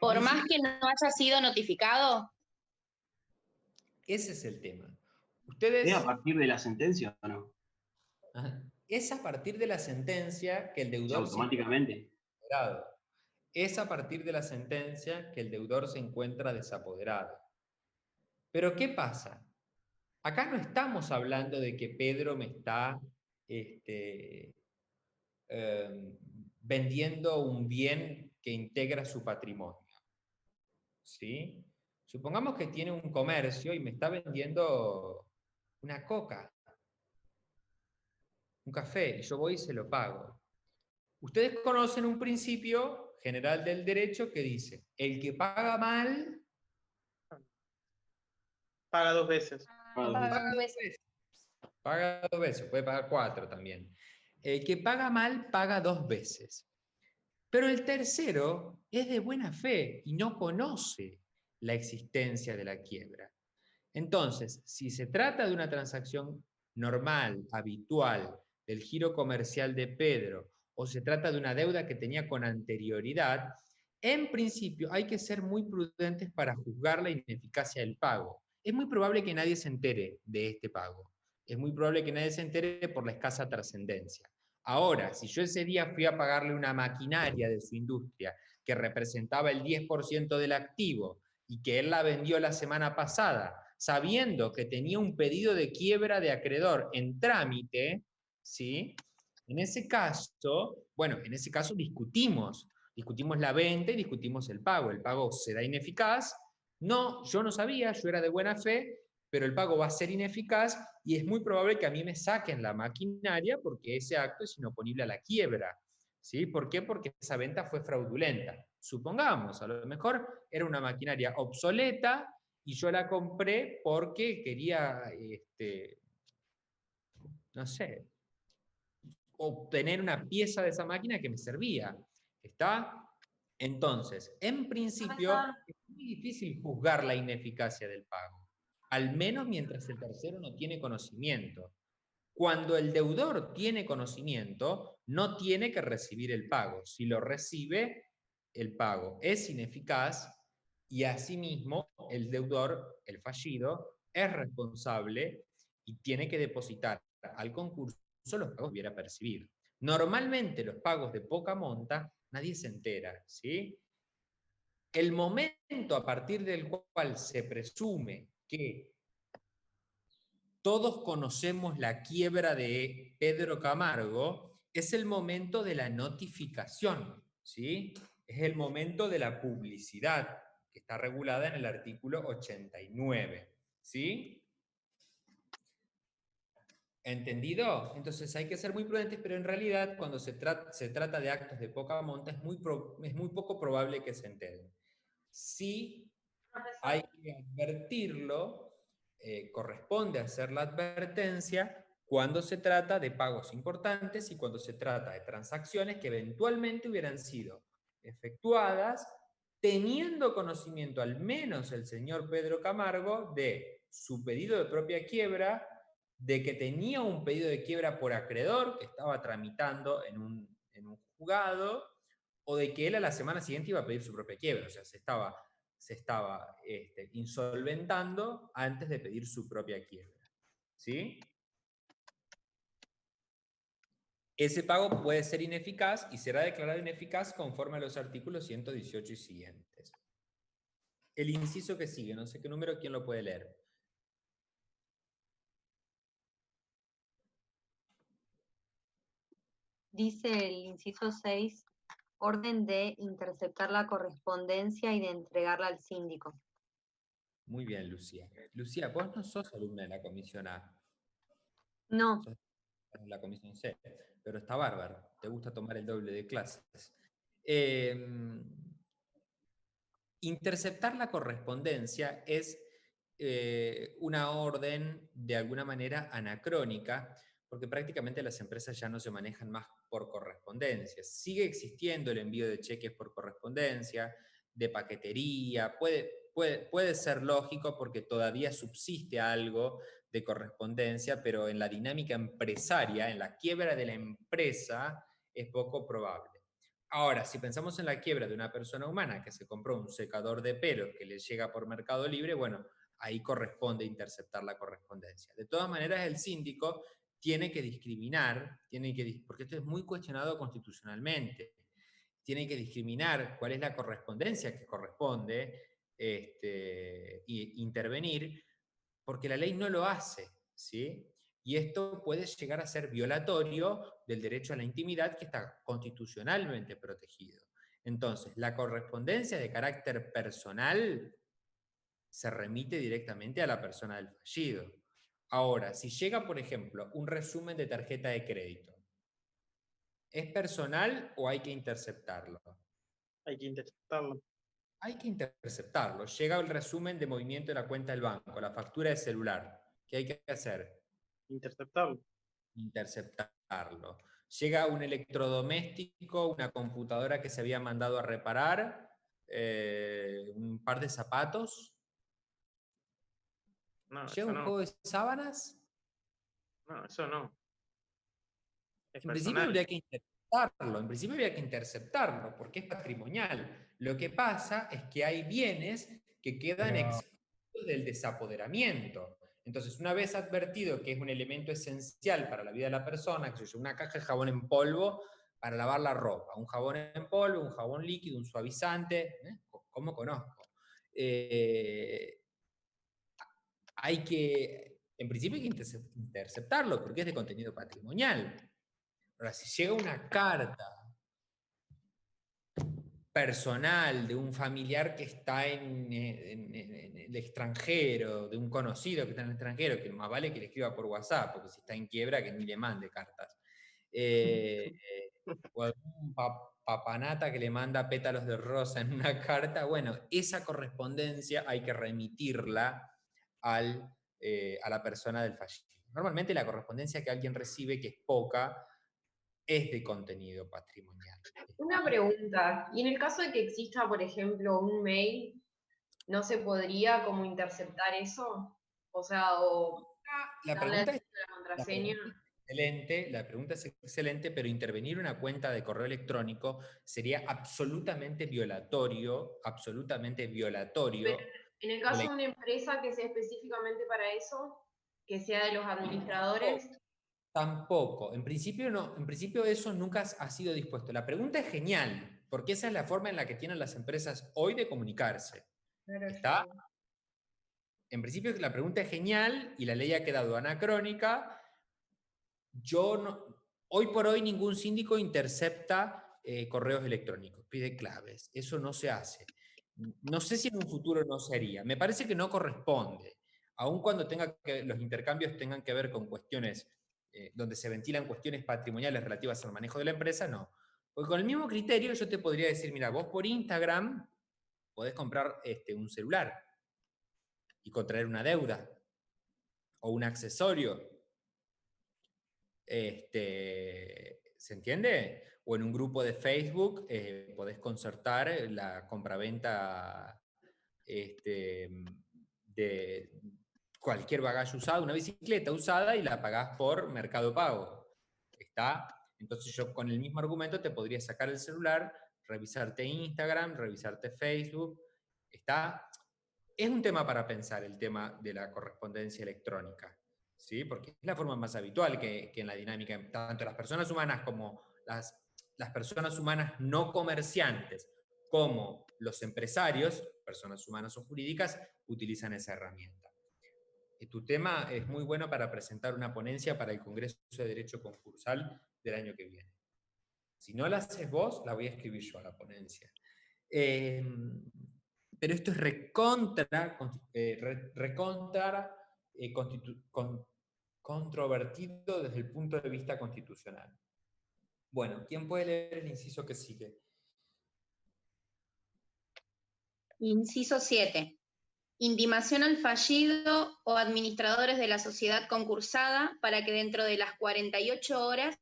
Speaker 2: Por más que no haya sido notificado.
Speaker 1: Ese es el tema. Ustedes...
Speaker 4: ¿Es a partir de la sentencia o no?
Speaker 1: Es a partir de la sentencia que el deudor...
Speaker 4: Automáticamente.
Speaker 1: Es a partir de la sentencia que el deudor se encuentra desapoderado. Pero ¿qué pasa? Acá no estamos hablando de que Pedro me está vendiendo un bien que integra su patrimonio. ¿Sí? Supongamos que tiene un comercio y me está vendiendo una coca, un café, y yo voy y se lo pago. Ustedes conocen un principio general del derecho que dice, el que paga mal...
Speaker 7: Paga 2 veces.
Speaker 1: Paga 2 veces, puede pagar 4 también. El que paga mal, paga 2 veces. Pero el tercero es de buena fe y no conoce la existencia de la quiebra. Entonces, si se trata de una transacción normal, habitual, del giro comercial de Pedro, o se trata de una deuda que tenía con anterioridad, en principio hay que ser muy prudentes para juzgar la ineficacia del pago. Es muy probable que nadie se entere de este pago. Es muy probable que nadie se entere por la escasa trascendencia. Ahora, si yo ese día fui a pagarle una maquinaria de su industria que representaba el 10% del activo y que él la vendió la semana pasada, sabiendo que tenía un pedido de quiebra de acreedor en trámite, ¿sí? En ese caso, discutimos la venta y discutimos el pago. El pago será ineficaz. No, yo no sabía, yo era de buena fe, pero el pago va a ser ineficaz y es muy probable que a mí me saquen la maquinaria porque ese acto es inoponible a la quiebra. ¿Sí? ¿Por qué? Porque esa venta fue fraudulenta. Supongamos, a lo mejor era una maquinaria obsoleta y yo la compré porque quería, no sé, obtener una pieza de esa máquina que me servía. ¿Está? Entonces, en principio, es muy difícil juzgar la ineficacia del pago, al menos mientras el tercero no tiene conocimiento. Cuando el deudor tiene conocimiento, no tiene que recibir el pago. Si lo recibe, el pago es ineficaz y asimismo el deudor, el fallido, es responsable y tiene que depositar al concurso los pagos que hubiera percibir. Normalmente los pagos de poca monta nadie se entera, ¿sí? El momento a partir del cual se presume que todos conocemos la quiebra de Pedro Camargo es el momento de la notificación, ¿sí? Es el momento de la publicidad, que está regulada en el artículo 89, ¿sí? ¿Entendido? Entonces hay que ser muy prudentes, pero en realidad cuando se trata de actos de poca monta es muy poco probable que se enteren. Sí hay que advertirlo, corresponde hacer la advertencia cuando se trata de pagos importantes y cuando se trata de transacciones que eventualmente hubieran sido efectuadas teniendo conocimiento al menos el señor Pedro Camargo de su pedido de propia quiebra, de que tenía un pedido de quiebra por acreedor que estaba tramitando en un juzgado, o de que él a la semana siguiente iba a pedir su propia quiebra, o sea, se estaba insolventando antes de pedir su propia quiebra. ¿Sí? Ese pago puede ser ineficaz y será declarado ineficaz conforme a los artículos 118 y siguientes. El inciso que sigue, no sé qué número, ¿quién lo puede leer?
Speaker 9: Dice el inciso 6, orden de interceptar la correspondencia y de entregarla al síndico.
Speaker 1: Muy bien, Lucía. Lucía, vos no sos alumna de la comisión A.
Speaker 9: No.
Speaker 1: Sos de la comisión C, pero está bárbaro. Te gusta tomar el doble de clases. Interceptar la correspondencia es una orden de alguna manera anacrónica, porque prácticamente las empresas ya no se manejan más por correspondencia. Sigue existiendo el envío de cheques por correspondencia, de paquetería, puede ser lógico porque todavía subsiste algo de correspondencia, pero en la dinámica empresaria, en la quiebra de la empresa, es poco probable. Ahora, si pensamos en la quiebra de una persona humana que se compró un secador de pelos que le llega por Mercado Libre, bueno, ahí corresponde interceptar la correspondencia. De todas maneras, el síndico tiene que discriminar, porque esto es muy cuestionado constitucionalmente, tiene que discriminar cuál es la correspondencia que corresponde intervenir, porque la ley no lo hace, ¿sí? Y esto puede llegar a ser violatorio del derecho a la intimidad que está constitucionalmente protegido. Entonces, la correspondencia de carácter personal se remite directamente a la persona del fallido. Ahora, si llega, por ejemplo, un resumen de tarjeta de crédito, ¿es personal o hay que interceptarlo?
Speaker 7: Hay que interceptarlo.
Speaker 1: Hay que interceptarlo. Llega el resumen de movimiento de la cuenta del banco, la factura de celular. ¿Qué hay que hacer?
Speaker 7: Interceptarlo.
Speaker 1: Interceptarlo. Llega un electrodoméstico, una computadora que se había mandado a reparar, un par de zapatos.
Speaker 7: No,
Speaker 1: ¿Llega
Speaker 7: eso
Speaker 1: un
Speaker 7: no.
Speaker 1: juego de sábanas?
Speaker 7: No, eso no. Es
Speaker 1: En principio
Speaker 7: personal.
Speaker 1: habría que interceptarlo, porque es patrimonial. Lo que pasa es que hay bienes que quedan excluidos del desapoderamiento. Entonces, una vez advertido que es un elemento esencial para la vida de la persona, que es una caja de jabón en polvo para lavar la ropa, un jabón en polvo, un jabón líquido, un suavizante, ¿cómo conozco? Hay que, en principio hay que interceptarlo, porque es de contenido patrimonial. Ahora, si llega una carta personal de un familiar que está en el extranjero, de un conocido que está en el extranjero, que más vale que le escriba por WhatsApp, porque si está en quiebra que ni le mande cartas. O algún papanata que le manda pétalos de rosa en una carta, bueno, esa correspondencia hay que remitirla a la persona del fallido. Normalmente la correspondencia que alguien recibe, que es poca, es de contenido patrimonial.
Speaker 5: Una pregunta, y en el caso de que exista, por ejemplo, un mail, ¿no se podría como interceptar eso? O sea, o
Speaker 1: La
Speaker 5: darle
Speaker 1: pregunta es
Speaker 5: la contraseña.
Speaker 1: la pregunta es excelente, pero intervenir una cuenta de correo electrónico sería absolutamente violatorio.
Speaker 5: Pero en el caso de una empresa que sea específicamente para eso, que sea de los administradores.
Speaker 1: Tampoco. En principio no. En principio eso nunca ha sido dispuesto. La pregunta es genial, porque esa es la forma en la que tienen las empresas hoy de comunicarse. ¿Está? En principio la pregunta es genial y la ley ha quedado anacrónica. Hoy por hoy ningún síndico intercepta correos electrónicos, pide claves. Eso no se hace. No sé si en un futuro no se haría. Me parece que no corresponde. Aun cuando los intercambios tengan que ver con cuestiones donde se ventilan cuestiones patrimoniales relativas al manejo de la empresa, no. Porque con el mismo criterio yo te podría decir, mira, vos por Instagram podés comprar un celular y contraer una deuda o un accesorio. ¿Se entiende? O en un grupo de Facebook podés concertar la compraventa de cualquier bagaje usado, una bicicleta usada, y la pagás por Mercado Pago. ¿Está? Entonces yo con el mismo argumento te podría sacar el celular, revisarte Instagram, revisarte Facebook. ¿Está? Es un tema para pensar el tema de la correspondencia electrónica, ¿sí? Porque es la forma más habitual que en la dinámica, tanto las personas humanas como las personas humanas no comerciantes, como los empresarios, personas humanas o jurídicas, utilizan esa herramienta. Tu tema es muy bueno para presentar una ponencia para el Congreso de Derecho Concursal del año que viene. Si no la haces vos, la voy a escribir yo a la ponencia. Pero esto es controvertido desde el punto de vista constitucional. Bueno, ¿quién puede leer el inciso que sigue?
Speaker 2: Inciso 7. Intimación al fallido o administradores de la sociedad concursada para que dentro de las 48 horas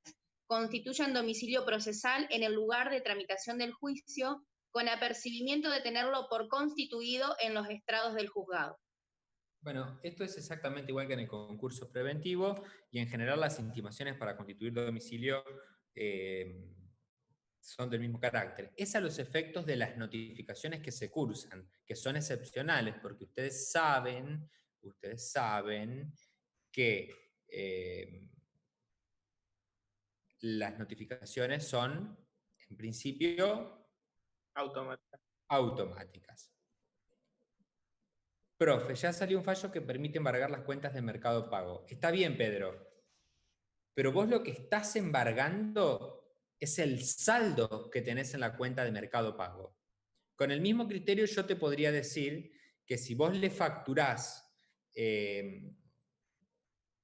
Speaker 2: constituyan domicilio procesal en el lugar de tramitación del juicio con apercibimiento de tenerlo por constituido en los estrados del juzgado.
Speaker 1: Bueno, esto es exactamente igual que en el concurso preventivo, y en general las intimaciones para constituir domicilio son del mismo carácter. Es a los efectos de las notificaciones que se cursan, que son excepcionales, porque ustedes saben que las notificaciones son, en principio, automáticas. Profe, ya salió un fallo que permite embargar las cuentas de Mercado Pago. Está bien, Pedro, pero vos lo que estás embargando es el saldo que tenés en la cuenta de Mercado Pago. Con el mismo criterio yo te podría decir que si vos le facturás,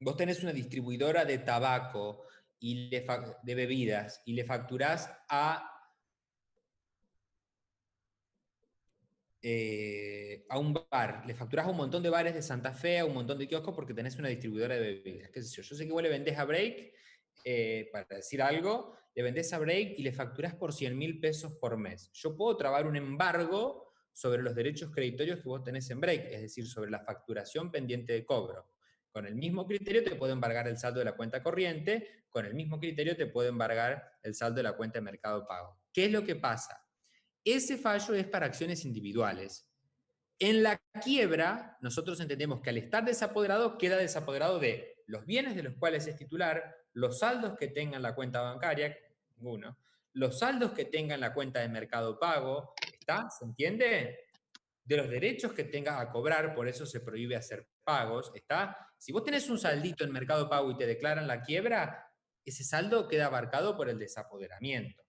Speaker 1: vos tenés una distribuidora de tabaco y de bebidas y le facturás a un bar, le facturás a un montón de bares de Santa Fe, a un montón de kioscos porque tenés una distribuidora de bebidas. ¿Qué sé yo? Yo sé que vos le vendés a Break, para decir algo, le vendés a Break y le facturás por 100.000 pesos por mes. Yo puedo trabar un embargo sobre los derechos creditorios que vos tenés en Break, es decir, sobre la facturación pendiente de cobro. Con el mismo criterio te puedo embargar el saldo de la cuenta corriente, con el mismo criterio te puedo embargar el saldo de la cuenta de Mercado Pago. ¿Qué es lo que pasa? Ese fallo es para acciones individuales. En la quiebra, nosotros entendemos que al estar desapoderado, queda desapoderado de los bienes de los cuales es titular, los saldos que tenga en la cuenta bancaria, ninguno, los saldos que tenga en la cuenta de Mercado Pago, ¿está? ¿Se entiende? De los derechos que tengas a cobrar, por eso se prohíbe hacer pagos, ¿está? Si vos tenés un saldito en Mercado Pago y te declaran la quiebra, ese saldo queda abarcado por el desapoderamiento.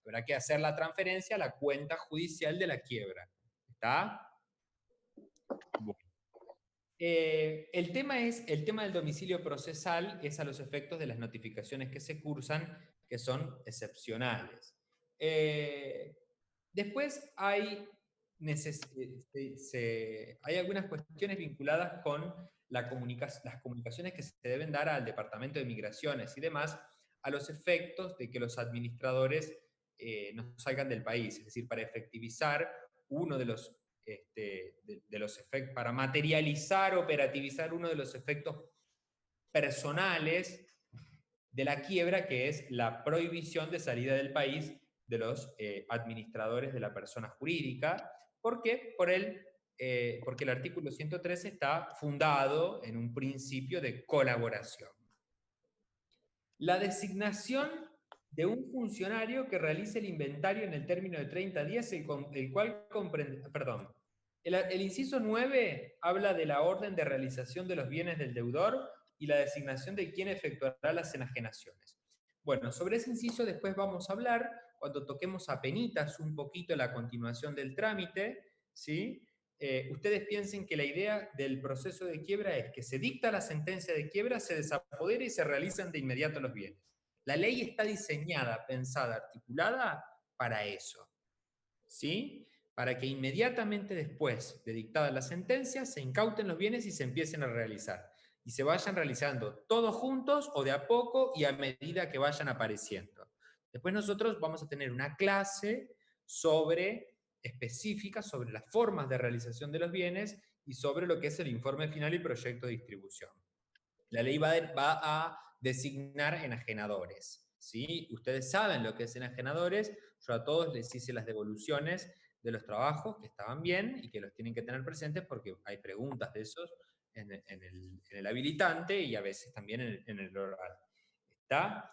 Speaker 1: Habrá que hacer la transferencia a la cuenta judicial de la quiebra, ¿está? Bueno. El tema del domicilio procesal es a los efectos de las notificaciones que se cursan, que son excepcionales. Después hay algunas cuestiones vinculadas con las comunicaciones que se deben dar al Departamento de Migraciones y demás, a los efectos de que los administradores no salgan del país, es decir, para efectivizar uno de los efectos, para materializar, operativizar uno de los efectos personales de la quiebra, que es la prohibición de salida del país de los administradores de la persona jurídica. ¿Por qué? Porque el artículo 113 está fundado en un principio de colaboración. La designación de un funcionario que realice el inventario en el término de 30 días, el cual comprende, perdón, el inciso 9 habla de la orden de realización de los bienes del deudor y la designación de quién efectuará las enajenaciones. Bueno, sobre ese inciso después vamos a hablar cuando toquemos apenitas un poquito la continuación del trámite, ¿sí? Ustedes piensen que la idea del proceso de quiebra es que se dicta la sentencia de quiebra, se desapodera y se realizan de inmediato los bienes. La ley está diseñada, pensada, articulada para eso, ¿sí? Para que inmediatamente después de dictada la sentencia se incauten los bienes y se empiecen a realizar. Y se vayan realizando todos juntos o de a poco y a medida que vayan apareciendo. Después nosotros vamos a tener una clase específica sobre las formas de realización de los bienes y sobre lo que es el informe final y proyecto de distribución. La ley va a designar enajenadores, ¿sí? Ustedes saben lo que es enajenadores, yo a todos les hice las devoluciones de los trabajos que estaban bien y que los tienen que tener presentes porque hay preguntas de esos en el habilitante y a veces también en el oral. ¿Está?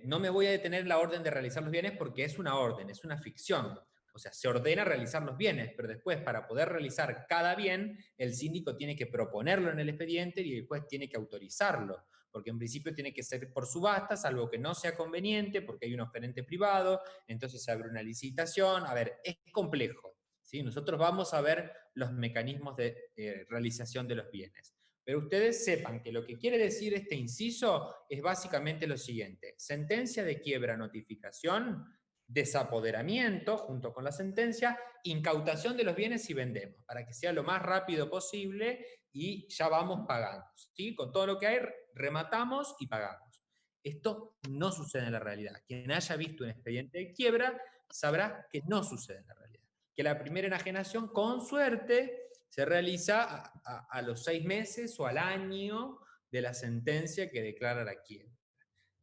Speaker 1: No me voy a detener en la orden de realizar los bienes porque es una orden, es una ficción. O sea, se ordena realizar los bienes, pero después para poder realizar cada bien, el síndico tiene que proponerlo en el expediente y después tiene que autorizarlo, porque en principio tiene que ser por subasta, salvo que no sea conveniente, porque hay un oferente privado, entonces se abre una licitación. A ver, es complejo, ¿sí? Nosotros vamos a ver los mecanismos de realización de los bienes. Pero ustedes sepan que lo que quiere decir este inciso es básicamente lo siguiente: sentencia de quiebra, notificación, desapoderamiento junto con la sentencia, incautación de los bienes y vendemos, para que sea lo más rápido posible y ya vamos pagando, ¿sí? Con todo lo que hay, rematamos y pagamos. Esto no sucede en la realidad. Quien haya visto un expediente de quiebra sabrá que no sucede en la realidad. Que la primera enajenación, con suerte, se realiza a los 6 meses o al año de la sentencia que declara la quiebra,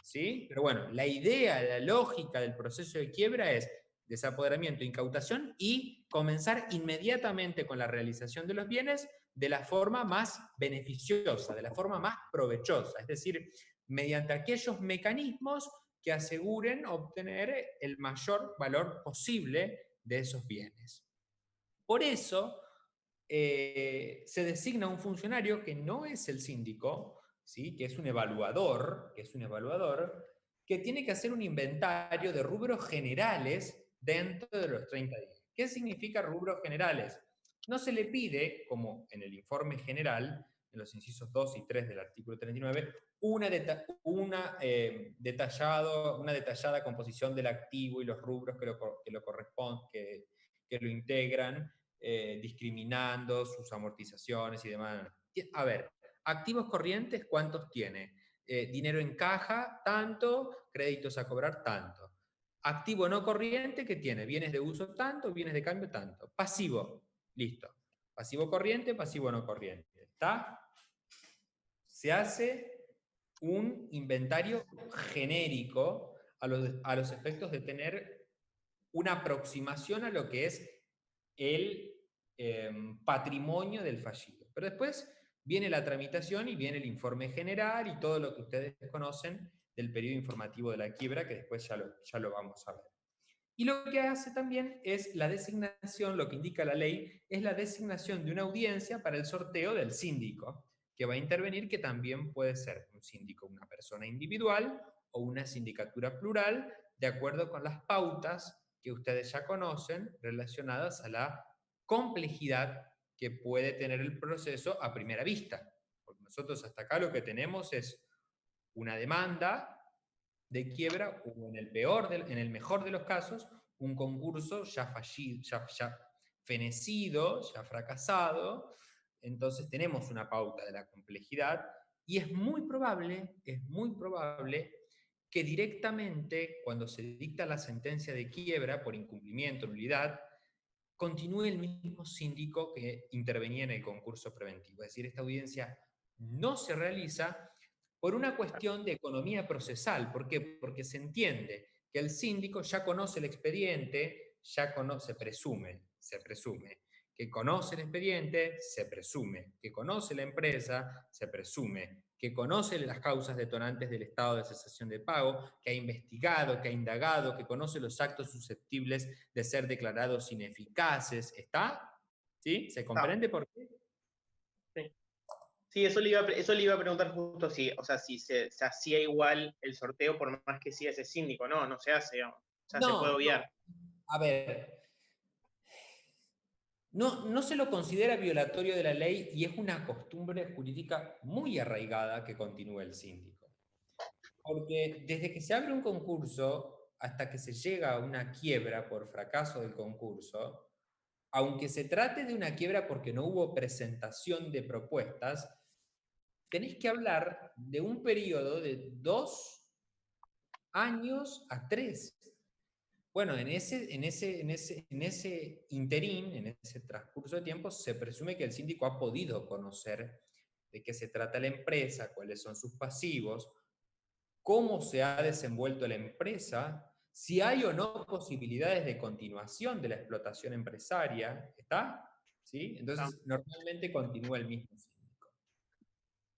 Speaker 1: ¿sí? Pero bueno, la idea, la lógica del proceso de quiebra es desapoderamiento, incautación y comenzar inmediatamente con la realización de los bienes de la forma más beneficiosa, de la forma más provechosa, es decir, mediante aquellos mecanismos que aseguren obtener el mayor valor posible de esos bienes. Por eso se designa un funcionario que no es el síndico, ¿sí? que es un evaluador, que tiene que hacer un inventario de rubros generales dentro de los 30 días. ¿Qué significa rubros generales? No se le pide, como en el informe general, en los incisos 2 y 3 del artículo 39, una detallada composición del activo y los rubros que lo corresponden, que lo integran, discriminando sus amortizaciones y demás. A ver, activos corrientes, ¿cuántos tiene? Dinero en caja, tanto, créditos a cobrar, tanto. Activo no corriente, ¿qué tiene? Bienes de uso, tanto, bienes de cambio, tanto. Pasivo, listo. Pasivo corriente, pasivo no corriente. ¿Está? Se hace un inventario genérico a los efectos de tener una aproximación a lo que es el patrimonio del fallido. Pero después viene la tramitación y viene el informe general y todo lo que ustedes conocen del periodo informativo de la quiebra, que después ya lo vamos a ver. Y lo que hace también es la designación, lo que indica la ley, es la designación de una audiencia para el sorteo del síndico, que va a intervenir, que también puede ser un síndico, una persona individual o una sindicatura plural, de acuerdo con las pautas que ustedes ya conocen relacionadas a la complejidad que puede tener el proceso a primera vista. Porque nosotros hasta acá lo que tenemos es una demanda de quiebra, o en el mejor de los casos, un concurso ya fallido, ya fenecido, ya fracasado. Entonces tenemos una pauta de la complejidad y es muy probable que directamente cuando se dicta la sentencia de quiebra por incumplimiento, nulidad, continúe el mismo síndico que intervenía en el concurso preventivo. Es decir, esta audiencia no se realiza por una cuestión de economía procesal. ¿Por qué? Porque se entiende que el síndico ya conoce el expediente, se presume que conoce el expediente, se presume que conoce la empresa, se presume que conoce las causas detonantes del estado de cesación de pago, que ha investigado, que ha indagado, que conoce los actos susceptibles de ser declarados ineficaces. ¿Está? ¿Sí? ¿Se comprende por qué?
Speaker 7: Sí, eso le iba a preguntar justo si, o sea, si se hacía igual el sorteo por más que siga ese síndico. No se hace, o sea, se puede obviar.
Speaker 1: A ver, no se lo considera violatorio de la ley y es una costumbre jurídica muy arraigada que continúe el síndico. Porque desde que se abre un concurso hasta que se llega a una quiebra por fracaso del concurso, aunque se trate de una quiebra porque no hubo presentación de propuestas, tenés que hablar de un periodo de 2 años a 3. Bueno, en ese interín, en ese transcurso de tiempo, se presume que el síndico ha podido conocer de qué se trata la empresa, cuáles son sus pasivos, cómo se ha desenvuelto la empresa, si hay o no posibilidades de continuación de la explotación empresaria. ¿Está? ¿Sí? Entonces, normalmente continúa el mismo síndico.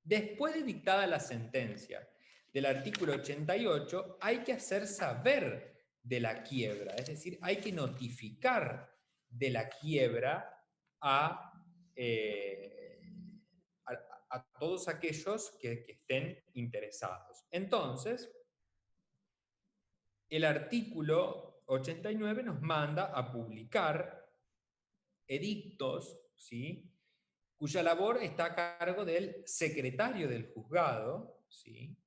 Speaker 1: Después de dictada la sentencia del artículo 88, hay que hacer saber de la quiebra, es decir, hay que notificar de la quiebra a todos aquellos que estén interesados. Entonces, el artículo 89 nos manda a publicar edictos, ¿sí?, cuya labor está a cargo del secretario del juzgado, ¿sí?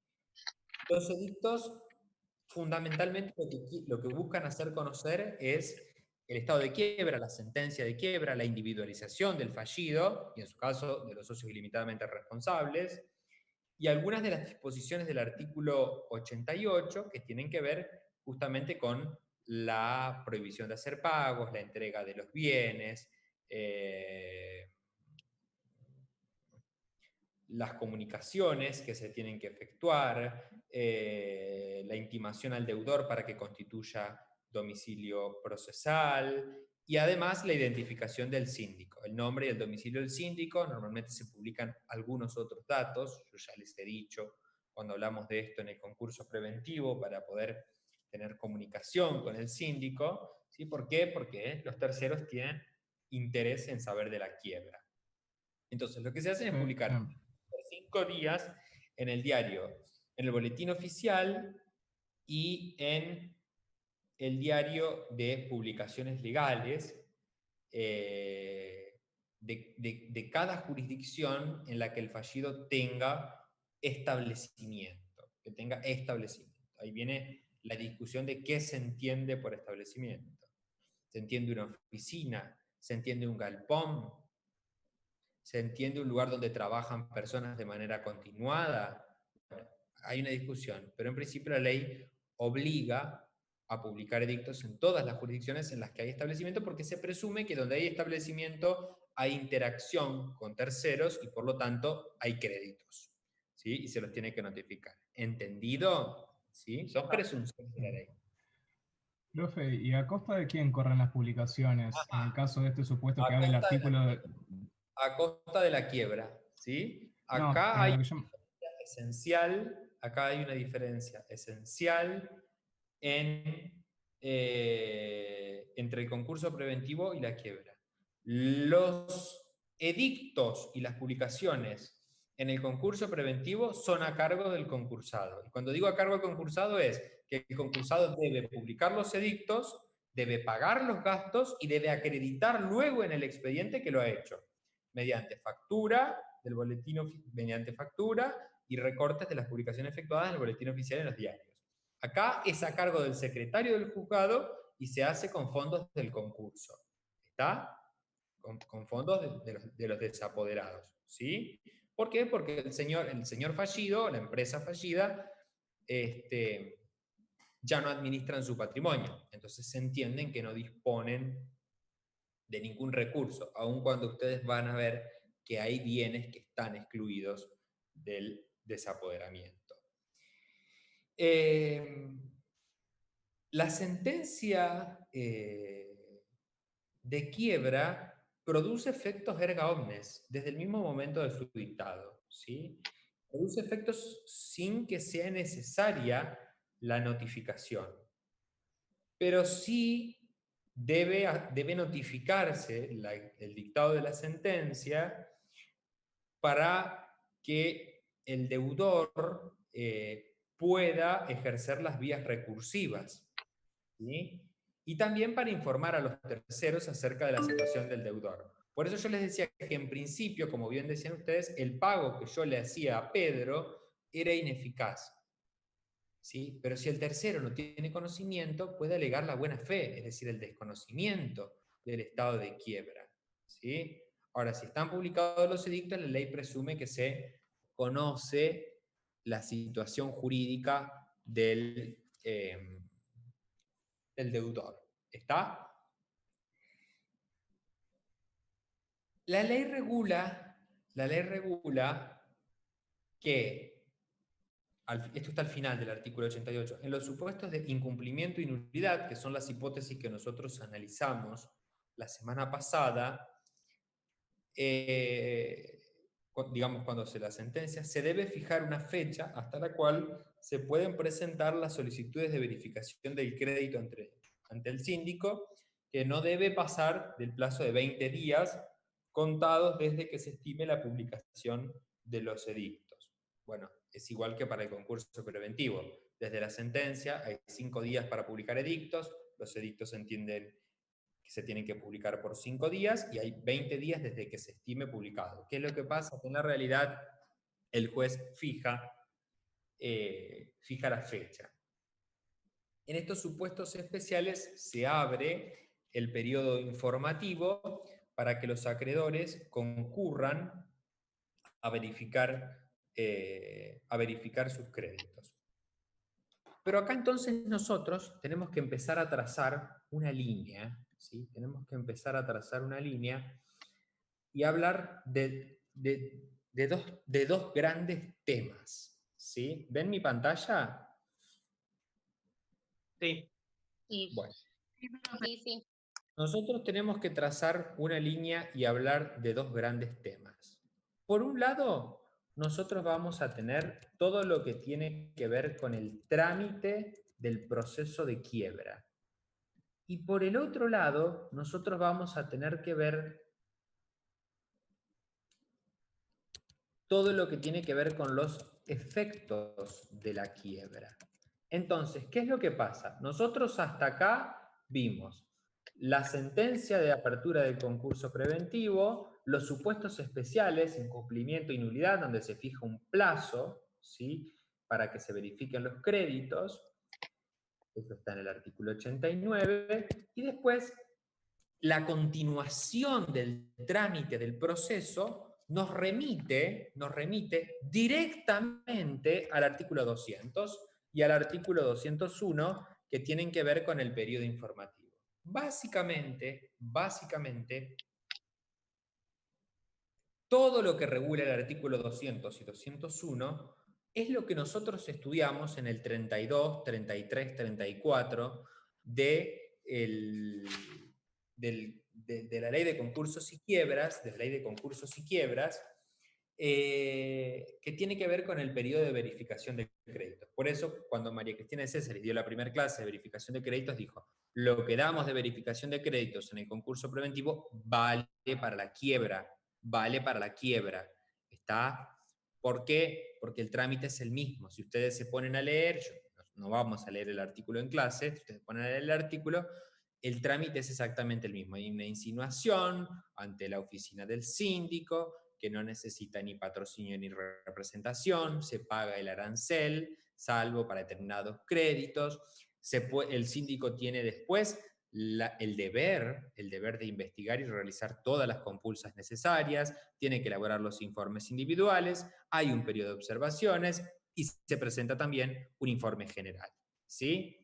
Speaker 1: Los edictos, fundamentalmente, lo que buscan hacer conocer es el estado de quiebra, la sentencia de quiebra, la individualización del fallido, y en su caso de los socios ilimitadamente responsables, y algunas de las disposiciones del artículo 88 que tienen que ver justamente con la prohibición de hacer pagos, la entrega de los bienes, las comunicaciones que se tienen que efectuar, la intimación al deudor para que constituya domicilio procesal, y además la identificación del síndico, el nombre y el domicilio del síndico. Normalmente se publican algunos otros datos, yo ya les he dicho cuando hablamos de esto en el concurso preventivo, para poder tener comunicación con el síndico. ¿Sí? ¿Por qué? Porque los terceros tienen interés en saber de la quiebra. Entonces, lo que se hace es publicar por 5 días en el diario, en el boletín oficial y en el diario de publicaciones legales de cada jurisdicción en la que el fallido tenga establecimiento, Ahí viene la discusión de qué se entiende por establecimiento. ¿Se entiende una oficina? ¿Se entiende un galpón? ¿Se entiende un lugar donde trabajan personas de manera continuada? Bueno, hay una discusión, pero en principio la ley obliga a publicar edictos en todas las jurisdicciones en las que hay establecimiento, porque se presume que donde hay establecimiento hay interacción con terceros y por lo tanto hay créditos, ¿sí? Y se los tiene que notificar. ¿Entendido? ¿Sí? Son presunciones de la ley.
Speaker 10: Profe, ¿y a costa de quién corren las publicaciones? En el caso de este supuesto que
Speaker 1: A
Speaker 10: abre el
Speaker 1: costa de
Speaker 10: artículo de...
Speaker 1: a costa de la quiebra, ¿sí?
Speaker 10: No,
Speaker 1: Acá
Speaker 10: en
Speaker 1: hay
Speaker 10: lo que yo...
Speaker 1: acá hay una diferencia esencial entre el concurso preventivo y la quiebra. Los edictos y las publicaciones en el concurso preventivo son a cargo del concursado. Y cuando digo a cargo del concursado es que el concursado debe publicar los edictos, debe pagar los gastos y debe acreditar luego en el expediente que lo ha hecho, mediante factura del boletín, mediante factura y recortes de las publicaciones efectuadas en el boletín oficial en los diarios. Acá es a cargo del secretario del juzgado y se hace con fondos del concurso. ¿Está? Con fondos de los desapoderados. ¿Sí? ¿Por qué? Porque el señor fallido, la empresa fallida, ya no administran su patrimonio. Entonces se entienden que no disponen de ningún recurso, aun cuando ustedes van a ver que hay bienes que están excluidos del desapoderamiento. La sentencia de quiebra produce efectos erga omnes desde el mismo momento de su dictado, ¿sí? Produce efectos sin que sea necesaria la notificación, pero sí debe notificarse el dictado de la sentencia para que el deudor pueda ejercer las vías recursivas, ¿sí? Y también para informar a los terceros acerca de la situación del deudor. Por eso yo les decía que en principio, como bien decían ustedes, el pago que yo le hacía a Pedro era ineficaz, ¿sí? Pero si el tercero no tiene conocimiento, puede alegar la buena fe, es decir, el desconocimiento del estado de quiebra, ¿sí? Ahora, si están publicados los edictos, la ley presume que se conoce la situación jurídica del deudor. ¿Está? La ley regula que, esto está al final del artículo 88, en los supuestos de incumplimiento y nulidad, que son las hipótesis que nosotros analizamos la semana pasada, digamos cuando se la sentencia, se debe fijar una fecha hasta la cual se pueden presentar las solicitudes de verificación del crédito ante el síndico, que no debe pasar del plazo de 20 días contados desde que se estime la publicación de los edictos. Bueno, es igual que para el concurso preventivo. Desde la sentencia hay 5 días para publicar edictos, los edictos se entienden que se tienen que publicar por 5 días y hay 20 días desde que se estime publicado. ¿Qué es lo que pasa? Que en la realidad el juez fija la fecha. En estos supuestos especiales se abre el periodo informativo para que los acreedores concurran a verificar sus créditos. Pero acá entonces nosotros tenemos que empezar a trazar una línea, ¿sí? Tenemos que empezar a trazar una línea y hablar de dos grandes temas, ¿sí? ¿Ven mi pantalla?
Speaker 7: Sí.
Speaker 1: Bueno.
Speaker 2: Sí.
Speaker 1: Nosotros tenemos que trazar una línea y hablar de dos grandes temas. Por un lado, nosotros vamos a tener todo lo que tiene que ver con el trámite del proceso de quiebra. Y por el otro lado, nosotros vamos a tener que ver todo lo que tiene que ver con los efectos de la quiebra. Entonces, ¿qué es lo que pasa? Nosotros hasta acá vimos la sentencia de apertura del concurso preventivo, los supuestos especiales, incumplimiento y nulidad, donde se fija un plazo, ¿sí?, para que se verifiquen los créditos. Eso está en el artículo 89. Y después, la continuación del trámite del proceso nos remite directamente al artículo 200 y al artículo 201, que tienen que ver con el periodo informativo. Básicamente, todo lo que regula el artículo 200 y 201 es lo que nosotros estudiamos en el 32, 33, 34, de la ley de concursos y quiebras, que tiene que ver con el periodo de verificación de créditos. Por eso, cuando María Cristina de César dio la primera clase de verificación de créditos, dijo, lo que damos de verificación de créditos en el concurso preventivo vale para la quiebra, ¿está? ¿Por qué? Porque el trámite es el mismo. Si ustedes se ponen a leer, no vamos a leer el artículo en clase, si ustedes ponen a leer el artículo, el trámite es exactamente el mismo. Hay una insinuación ante la oficina del síndico, que no necesita ni patrocinio ni representación, se paga el arancel, salvo para determinados créditos. El síndico tiene después el deber de investigar y realizar todas las compulsas necesarias, tiene que elaborar los informes individuales, hay un periodo de observaciones y se presenta también un informe general, ¿sí?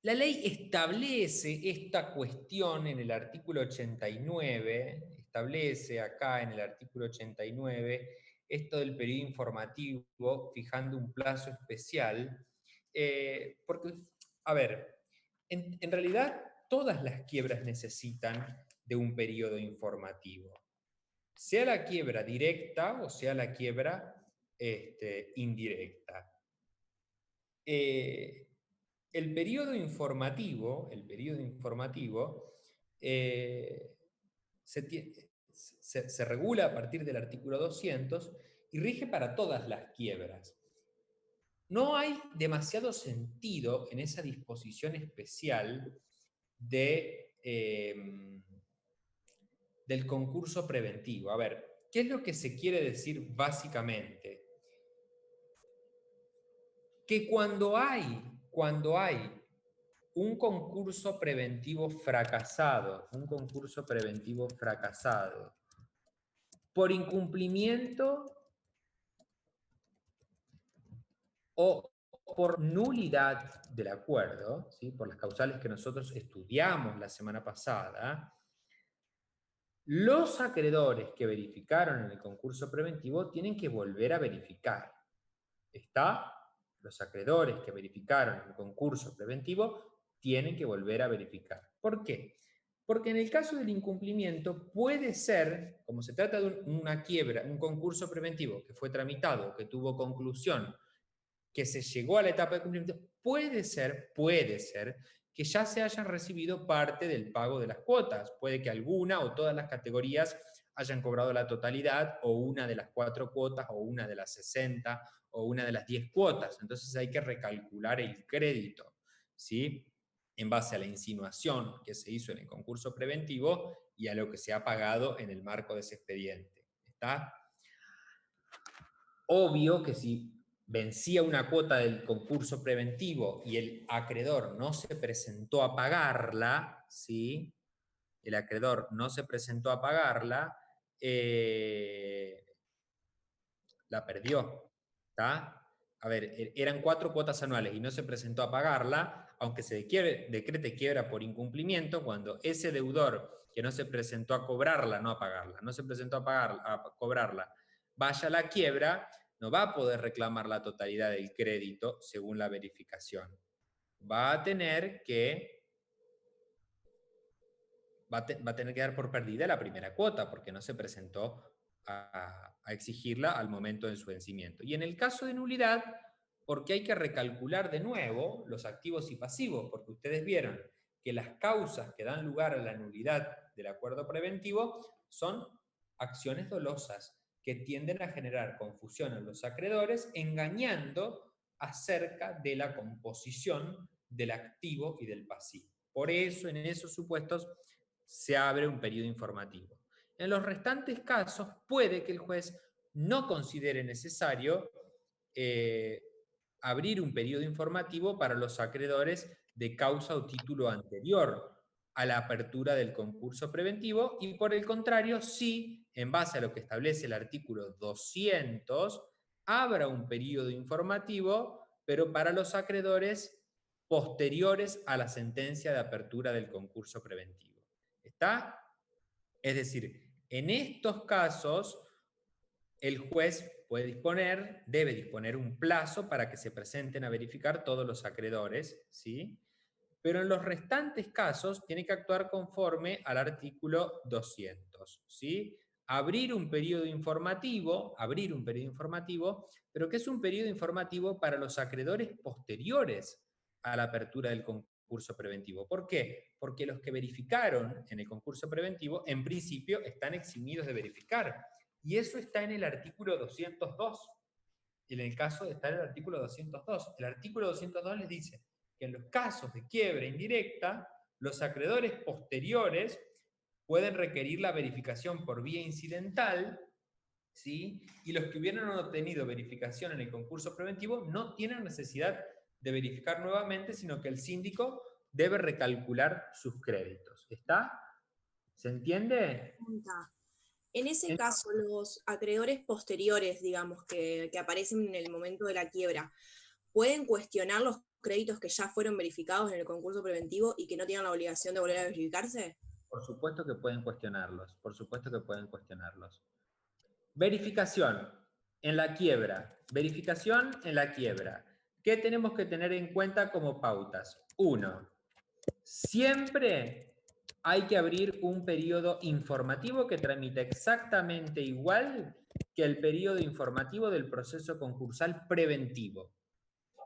Speaker 1: La ley establece esta cuestión en el artículo 89, establece acá en el artículo 89 esto del periodo informativo, fijando un plazo especial, porque, a ver, en realidad todas las quiebras necesitan de un periodo informativo, sea la quiebra directa o sea la quiebra indirecta. El periodo informativo se regula a partir del artículo 200 y rige para todas las quiebras. No hay demasiado sentido en esa disposición especial del concurso preventivo. A ver, ¿qué es lo que se quiere decir básicamente? Que cuando hay un concurso preventivo fracasado, por incumplimiento o por nulidad del acuerdo, ¿sí? Por las causales que nosotros estudiamos la semana pasada, los acreedores que verificaron en el concurso preventivo tienen que volver a verificar. ¿Está? Los acreedores que verificaron el concurso preventivo tienen que volver a verificar. ¿Por qué? Porque en el caso del incumplimiento puede ser, como se trata de una quiebra, un concurso preventivo que fue tramitado, que tuvo conclusión, que se llegó a la etapa de cumplimiento, puede ser que ya se hayan recibido parte del pago de las cuotas. Puede que alguna o todas las categorías hayan cobrado la totalidad, o una de las 4 cuotas, o una de las 60, o una de las 10 cuotas. Entonces hay que recalcular el crédito, ¿sí? En base a la insinuación que se hizo en el concurso preventivo y a lo que se ha pagado en el marco de ese expediente. ¿Está? Obvio que si vencía una cuota del concurso preventivo y el acreedor no se presentó a pagarla, ¿sí? El acreedor no se presentó a pagarla, la perdió, ¿está? A ver, eran 4 cuotas anuales y no se presentó a pagarla, aunque se decrete quiebra por incumplimiento, cuando ese deudor que no se presentó a cobrarla, no a pagarla, no se presentó a cobrarla, vaya a la quiebra, no va a poder reclamar la totalidad del crédito según la verificación. Va a tener que dar por perdida la primera cuota porque no se presentó a exigirla al momento de su vencimiento. Y en el caso de nulidad, porque hay que recalcular de nuevo los activos y pasivos, porque ustedes vieron que las causas que dan lugar a la nulidad del acuerdo preventivo son acciones dolosas que tienden a generar confusión en los acreedores, engañando acerca de la composición del activo y del pasivo. Por eso, en esos supuestos, se abre un periodo informativo. En los restantes casos, puede que el juez no considere necesario abrir un periodo informativo para los acreedores de causa o título anterior a la apertura del concurso preventivo y, por el contrario, sí, en base a lo que establece el artículo 200, abra un periodo informativo, pero para los acreedores posteriores a la sentencia de apertura del concurso preventivo. ¿Está? Es decir, en estos casos, el juez debe disponer un plazo para que se presenten a verificar todos los acreedores, ¿sí? pero en los restantes casos tiene que actuar conforme al artículo 200, ¿sí? Abrir un periodo informativo, pero que es un periodo informativo para los acreedores posteriores a la apertura del concurso preventivo. ¿Por qué? Porque los que verificaron en el concurso preventivo, en principio, están eximidos de verificar. Y eso está en el artículo 202. En el caso de estar en el artículo 202. El artículo 202 les dice que en los casos de quiebra indirecta, los acreedores posteriores pueden requerir la verificación por vía incidental, ¿sí? Y los que hubieran obtenido verificación en el concurso preventivo no tienen necesidad de verificar nuevamente, sino que el síndico debe recalcular sus créditos. ¿Está? ¿Se entiende?
Speaker 6: En ese caso, los acreedores posteriores, digamos, que aparecen en el momento de la quiebra, ¿pueden cuestionar los créditos que ya fueron verificados en el concurso preventivo y que no tienen la obligación de volver a verificarse?
Speaker 1: Por supuesto que pueden cuestionarlos, por supuesto que pueden cuestionarlos. Verificación en la quiebra. Verificación en la quiebra. ¿Qué tenemos que tener en cuenta como pautas? 1. Siempre hay que abrir un periodo informativo que tramita exactamente igual que el periodo informativo del proceso concursal preventivo.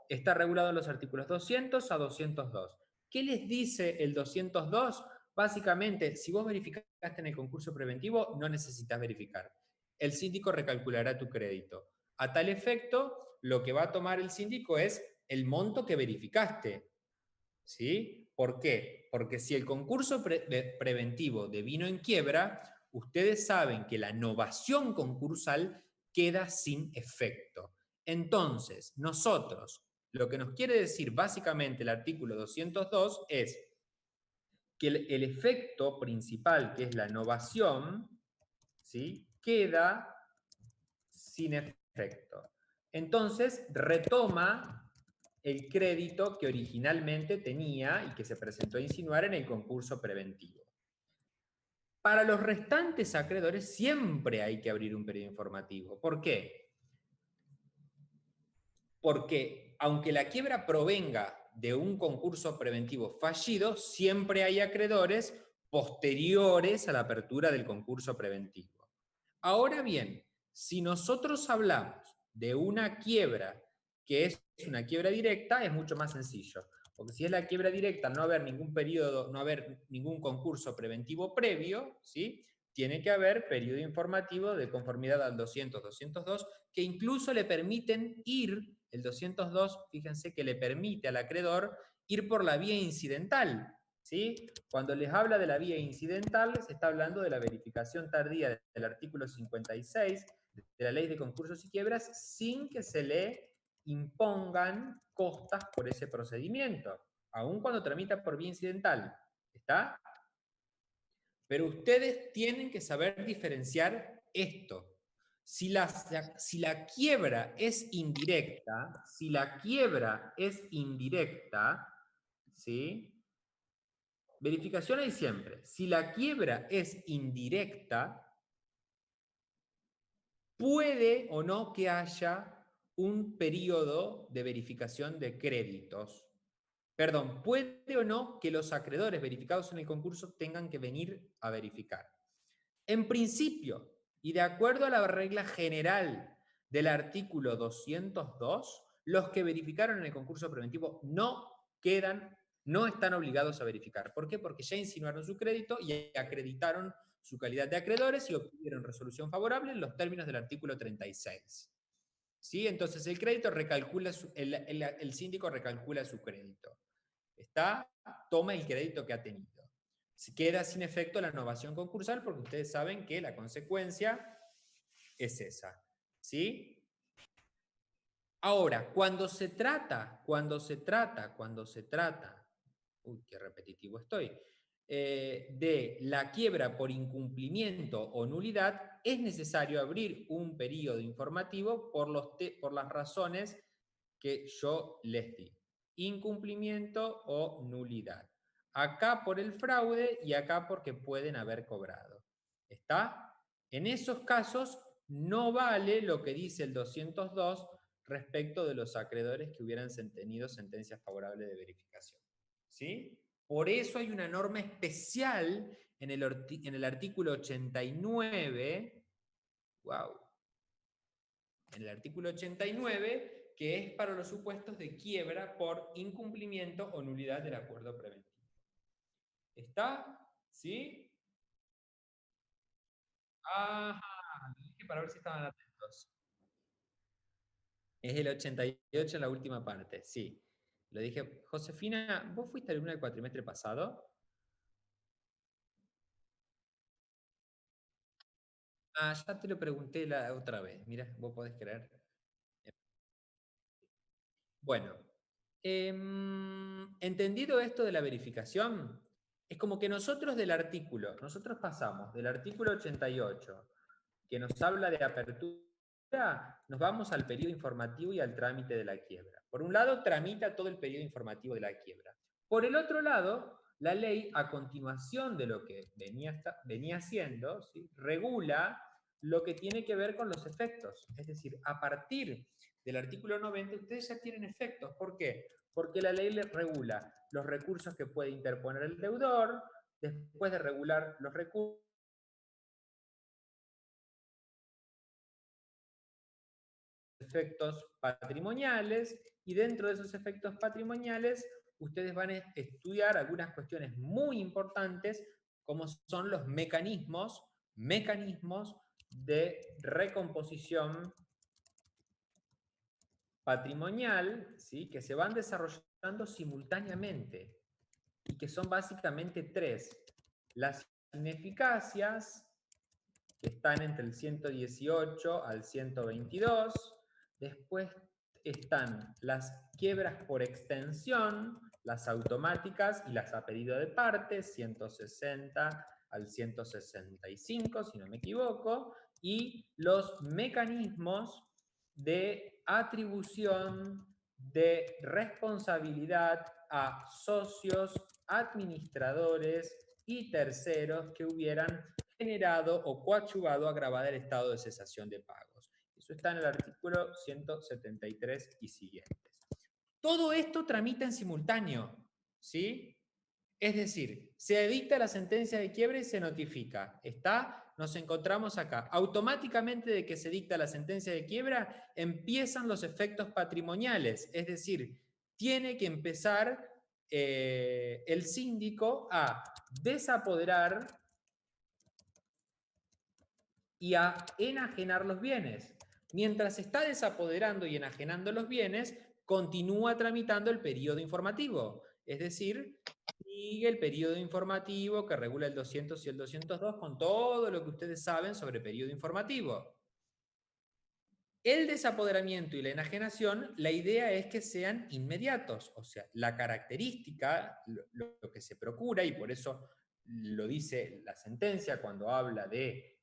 Speaker 1: Está regulado en los artículos 200 a 202. ¿Qué les dice el 202? Básicamente, si vos verificaste en el concurso preventivo, no necesitas verificar. El síndico recalculará tu crédito. A tal efecto, lo que va a tomar el síndico es el monto que verificaste. ¿Sí? ¿Por qué? Porque si el concurso preventivo devino en quiebra, ustedes saben que la novación concursal queda sin efecto. Entonces, nosotros, lo que nos quiere decir básicamente el artículo 202 es que el efecto principal, que es la novación, ¿sí?, queda sin efecto. Entonces, retoma el crédito que originalmente tenía y que se presentó a insinuar en el concurso preventivo. Para los restantes acreedores siempre hay que abrir un periodo informativo. ¿Por qué? Porque aunque la quiebra provenga de un concurso preventivo fallido, siempre hay acreedores posteriores a la apertura del concurso preventivo. Ahora bien, si nosotros hablamos de una quiebra que es una quiebra directa, es mucho más sencillo. Porque si es la quiebra directa, no haber ningún periodo, no haber ningún concurso preventivo previo, ¿sí?, tiene que haber periodo informativo de conformidad al 200, 202, que incluso le permiten ir, el 202, fíjense que le permite al acreedor ir por la vía incidental, ¿sí? Cuando les habla de la vía incidental, se está hablando de la verificación tardía del artículo 56 de la Ley de Concursos y Quiebras, sin que se le impongan costas por ese procedimiento, aun cuando tramita por vía incidental. ¿Está? Pero ustedes tienen que saber diferenciar esto. Si la quiebra es indirecta, ¿sí? Verificación hay siempre. Si la quiebra es indirecta, puede o no que haya un periodo de verificación de créditos. Perdón, puede o no que los acreedores verificados en el concurso tengan que venir a verificar. En principio, y de acuerdo a la regla general del artículo 202, los que verificaron en el concurso preventivo no están obligados a verificar. ¿Por qué? Porque ya insinuaron su crédito y acreditaron su calidad de acreedores y obtuvieron resolución favorable en los términos del artículo 36. ¿Sí? Entonces el síndico recalcula su crédito. Toma el crédito que ha tenido. Queda sin efecto la novación concursal porque ustedes saben que la consecuencia es esa. ¿Sí? Ahora, cuando se trata, uy, qué repetitivo estoy, de la quiebra por incumplimiento o nulidad, es necesario abrir un periodo informativo por las razones que yo les di. Incumplimiento o nulidad. Acá por el fraude y acá porque pueden haber cobrado. ¿Está? En esos casos no vale lo que dice el 202 respecto de los acreedores que hubieran tenido sentencias favorables de verificación. ¿sí? Por eso hay una norma especial en el artículo 89, wow, en el artículo 89, que es para los supuestos de quiebra por incumplimiento o nulidad del acuerdo preventivo. ¿Está? ¿Sí? Ajá, lo dije para ver si estaban atentos. Es el 88 en la última parte, sí. Lo dije, Josefina, ¿vos fuiste alumna del cuatrimestre pasado? Ah, ya te lo pregunté la otra vez. Mira, vos podés creer. Bueno, entendido esto de la verificación, es como que nosotros pasamos del artículo 88, que nos habla de apertura, nos vamos al periodo informativo y al trámite de la quiebra. Por un lado, tramita todo el periodo informativo de la quiebra. Por el otro lado, la ley, a continuación de lo que venía haciendo, ¿sí?, regula lo que tiene que ver con los efectos. Es decir, a partir del artículo 90, ustedes ya tienen efectos. ¿Por qué? Porque la ley les regula los recursos que puede interponer el deudor, después de regular los recursos, efectos patrimoniales, y dentro de esos efectos patrimoniales ustedes van a estudiar algunas cuestiones muy importantes, como son los mecanismos de recomposición patrimonial, ¿sí?, que se van desarrollando simultáneamente y que son básicamente tres. Las ineficacias, que están entre el 118 al 122. Después están las quiebras por extensión, las automáticas y las a pedido de parte, 160 al 165, si no me equivoco, y los mecanismos de atribución de responsabilidad a socios, administradores y terceros que hubieran generado o coadyuvado a agravar el estado de cesación de pagos. Eso está en el artículo 173 y siguientes. Todo esto tramita en simultáneo, ¿sí? Es decir, se dicta la sentencia de quiebra y se notifica. ¿Está? Nos encontramos acá. Automáticamente de que se dicta la sentencia de quiebra, empiezan los efectos patrimoniales. Es decir, tiene que empezar el síndico a desapoderar y a enajenar los bienes. Mientras está desapoderando y enajenando los bienes, continúa tramitando el periodo informativo. Es decir, sigue el periodo informativo que regula el 200 y el 202 con todo lo que ustedes saben sobre periodo informativo. El desapoderamiento y la enajenación, la idea es que sean inmediatos. O sea, la característica, lo que se procura, y por eso lo dice la sentencia cuando habla de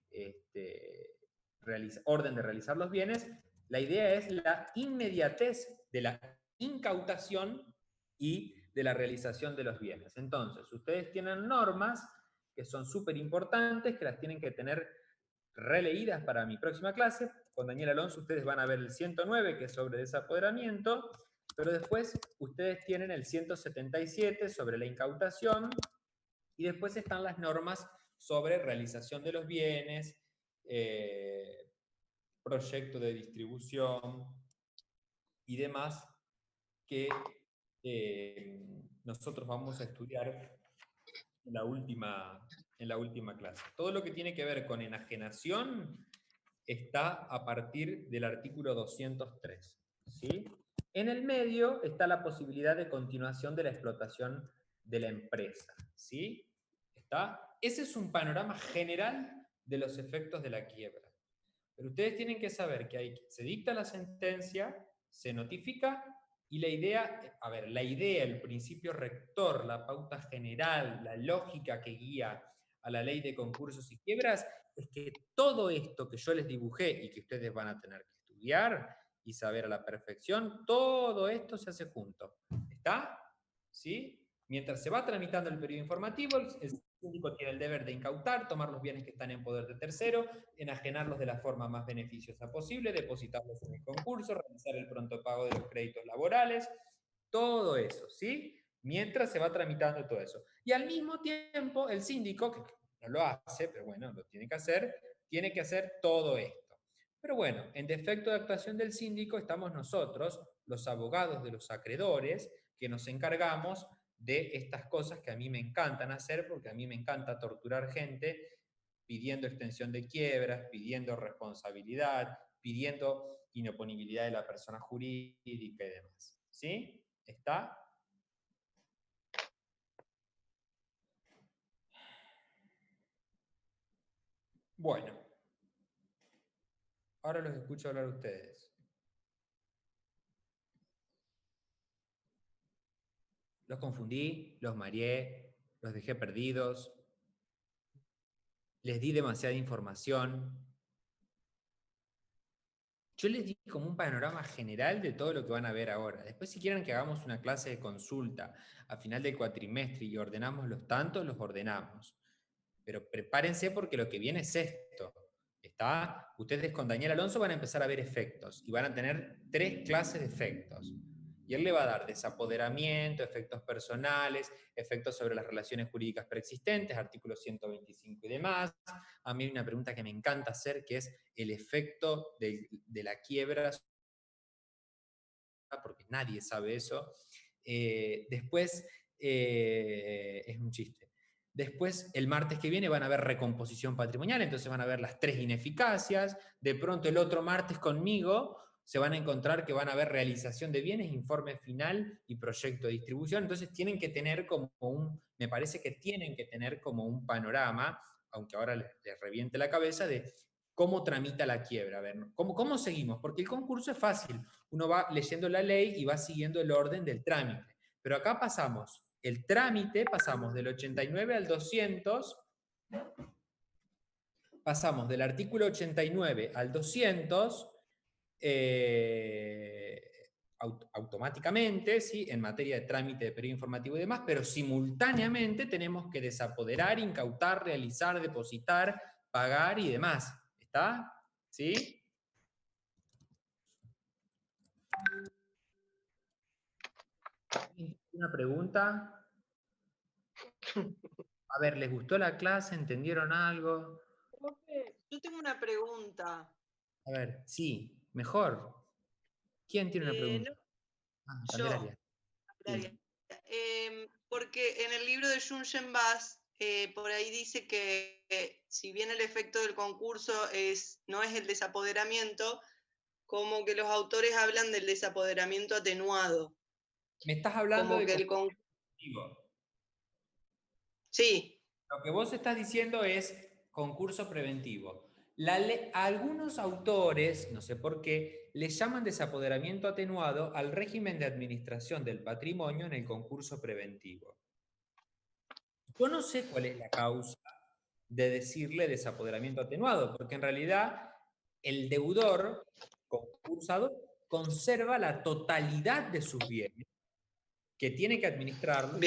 Speaker 1: orden de realizar los bienes, la idea es la inmediatez de la incautación y de la realización de los bienes. Entonces, ustedes tienen normas que son súper importantes, que las tienen que tener releídas para mi próxima clase. Con Daniel Alonso ustedes van a ver el 109, que es sobre desapoderamiento, pero después ustedes tienen el 177 sobre la incautación, y después están las normas sobre realización de los bienes, proyecto de distribución y demás que nosotros vamos a estudiar en la última clase. Todo lo que tiene que ver con enajenación está a partir del artículo 203. ¿Sí? En el medio está la posibilidad de continuación de la explotación de la empresa. ¿Sí? ¿Está? Ese es un panorama general de los efectos de la quiebra. Pero ustedes tienen que saber que se dicta la sentencia, se notifica, y la idea, el principio rector, la pauta general, la lógica que guía a la ley de concursos y quiebras, es que todo esto que yo les dibujé y que ustedes van a tener que estudiar y saber a la perfección, todo esto se hace junto. ¿Está? ¿Sí? Mientras se va tramitando el periodo informativo, el síndico tiene el deber de incautar, tomar los bienes que están en poder de tercero, enajenarlos de la forma más beneficiosa posible, depositarlos en el concurso, realizar el pronto pago de los créditos laborales, todo eso, ¿sí? mientras se va tramitando todo eso. Y al mismo tiempo, el síndico, que no lo hace, pero bueno, lo tiene que hacer todo esto. Pero bueno, en defecto de actuación del síndico estamos nosotros, los abogados de los acreedores, que nos encargamos de estas cosas que a mí me encantan hacer, porque a mí me encanta torturar gente pidiendo extensión de quiebras, pidiendo responsabilidad, pidiendo inoponibilidad de la persona jurídica y demás. ¿Sí? ¿Está? Bueno. Ahora los escucho hablar a ustedes. Los confundí, los mareé, los dejé perdidos, les di demasiada información. Yo les di como un panorama general de todo lo que van a ver ahora. Después, si quieren que hagamos una clase de consulta a final del cuatrimestre y ordenamos los tantos, los ordenamos. Pero prepárense porque lo que viene es esto. ¿Está? Ustedes con Daniel Alonso van a empezar a ver efectos y van a tener 3 clases de efectos. Y él le va a dar desapoderamiento, efectos personales, efectos sobre las relaciones jurídicas preexistentes, artículos 125 y demás. A mí hay una pregunta que me encanta hacer, que es el efecto de la quiebra, porque nadie sabe eso. Después, es un chiste. Después, el martes que viene van a ver recomposición patrimonial, entonces van a ver las 3 ineficacias. De pronto, el otro martes conmigo se van a encontrar que van a ver realización de bienes, informe final y proyecto de distribución. Entonces tienen que tener como me parece que tienen que tener como un panorama, aunque ahora les reviente la cabeza, de cómo tramita la quiebra. A ver, ¿cómo seguimos? Porque el concurso es fácil. Uno va leyendo la ley y va siguiendo el orden del trámite. Pero acá pasamos el trámite, pasamos del 89 al 200, pasamos del artículo 89 al 200, automáticamente, ¿sí? En materia de trámite de periodo informativo y demás, pero simultáneamente tenemos que desapoderar, incautar, realizar, depositar, pagar y demás. ¿Está? ¿Sí? ¿Una pregunta? A ver, ¿les gustó la clase? ¿Entendieron algo?
Speaker 11: Yo tengo una pregunta.
Speaker 1: A ver, sí, mejor. ¿Quién tiene una pregunta? Candelaria.
Speaker 11: Candelaria. Porque en el libro de Junchen Bass, por ahí dice que si bien el efecto del concurso no es el desapoderamiento, como que los autores hablan del desapoderamiento atenuado.
Speaker 1: ¿Me estás hablando
Speaker 11: como
Speaker 1: de
Speaker 11: que
Speaker 1: concurso?
Speaker 11: Sí.
Speaker 1: Lo que vos estás diciendo es concurso preventivo. Algunos autores, no sé por qué, le llaman desapoderamiento atenuado al régimen de administración del patrimonio en el concurso preventivo. Yo no sé cuál es la causa de decirle desapoderamiento atenuado, porque en realidad el deudor concursado conserva la totalidad de sus bienes, que tiene que administrarlos,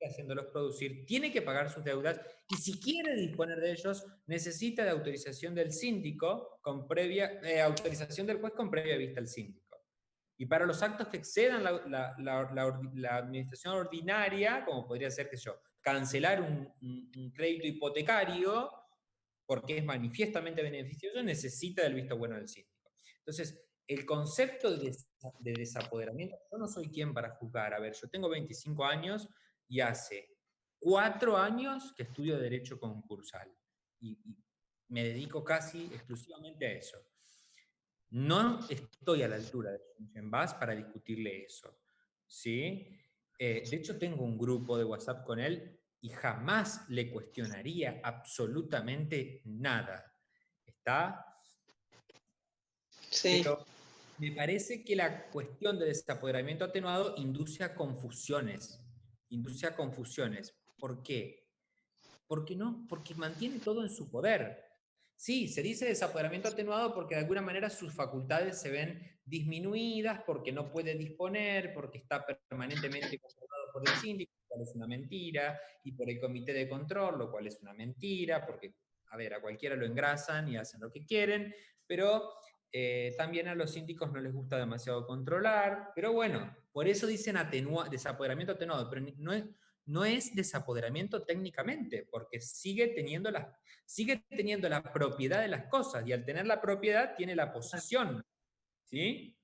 Speaker 1: haciéndolos producir, tiene que pagar sus deudas, y si quiere disponer de ellos, necesita de autorización del síndico, autorización del juez con previa vista al síndico. Y para los actos que excedan la administración ordinaria, como podría ser, qué sé yo, cancelar un crédito hipotecario, porque es manifiestamente beneficioso, necesita del visto bueno del síndico. Entonces, el concepto de desapoderamiento, yo no soy quien para juzgar. A ver, yo tengo 25 años y hace 4 años que estudio Derecho Concursal. Y me dedico casi exclusivamente a eso. No estoy a la altura de Junchen Bass para discutirle eso. ¿Sí? De hecho, tengo un grupo de WhatsApp con él y jamás le cuestionaría absolutamente nada. ¿Está? Sí. Pero me parece que la cuestión de desapoderamiento atenuado induce a confusiones. ¿Por qué? Porque mantiene todo en su poder. Sí, se dice desapoderamiento atenuado porque de alguna manera sus facultades se ven disminuidas, porque no puede disponer, porque está permanentemente controlado por el síndico, lo cual es una mentira, y por el comité de control, lo cual es una mentira, porque, a ver, a cualquiera lo engrasan y hacen lo que quieren, pero También a los síndicos no les gusta demasiado controlar, pero bueno, por eso dicen desapoderamiento atenuado, pero no es desapoderamiento técnicamente, porque sigue teniendo la propiedad de las cosas, y al tener la propiedad tiene la posesión, ¿sí?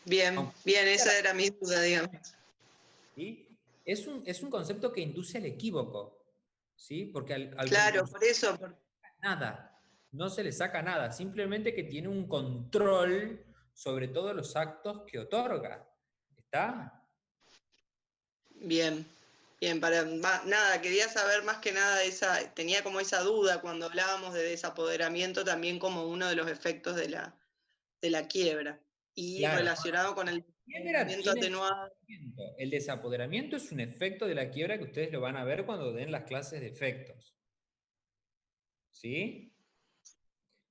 Speaker 11: Bien, bien, esa era mi duda, digamos.
Speaker 1: ¿Sí? Es un concepto que induce al equívoco, ¿sí? Porque
Speaker 11: claro, por eso.
Speaker 1: Nada, no se le saca nada, simplemente que tiene un control sobre todos los actos que otorga. ¿Está?
Speaker 11: Bien, bien, nada, quería saber más que nada tenía como esa duda cuando hablábamos de desapoderamiento también como uno de los efectos de la quiebra. Y claro, relacionado con el desapoderamiento atenuado.
Speaker 1: El desapoderamiento es un efecto de la quiebra que ustedes lo van a ver cuando den las clases de efectos. ¿Sí?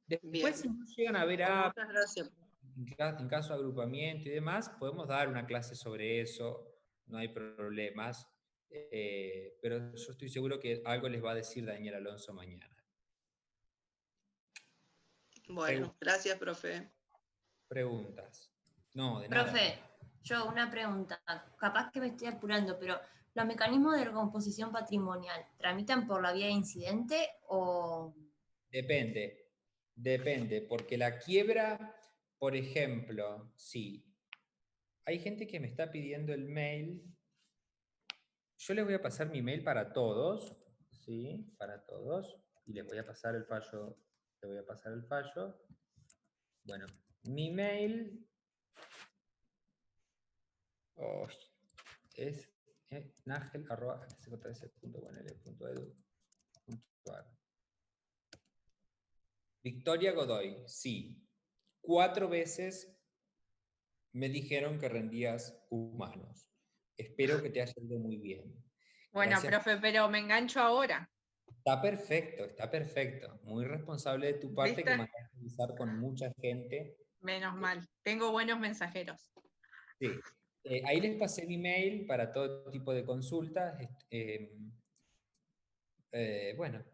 Speaker 1: Después, si no llegan a ver
Speaker 11: muchas gracias.
Speaker 1: En caso de agrupamiento y demás, podemos dar una clase sobre eso, no hay problemas. Pero yo estoy seguro que algo les va a decir Daniel Alonso mañana.
Speaker 11: Bueno, gracias, profe.
Speaker 1: Preguntas. No, de nada.
Speaker 12: Profe, yo una pregunta. Capaz que me estoy apurando, pero ¿los mecanismos de recomposición patrimonial tramitan por la vía de incidente o...?
Speaker 1: Depende, porque la quiebra, por ejemplo, sí. Hay gente que me está pidiendo el mail. Yo les voy a pasar mi mail para todos, ¿sí? Para todos. Y les voy a pasar el fallo. Bueno, mi mail es nagel@sjs.unl.edu.ar. Victoria Godoy, sí. 4 veces me dijeron que rendías humanos. Espero que te haya ido muy bien.
Speaker 13: Bueno, gracias. Profe, pero me engancho ahora.
Speaker 1: Está perfecto. Muy responsable de tu parte. ¿Viste? Que mandaste a avisar con mucha gente.
Speaker 13: Menos mal, tengo buenos mensajeros.
Speaker 1: Sí. Ahí les pasé mi mail para todo tipo de consultas. Bueno,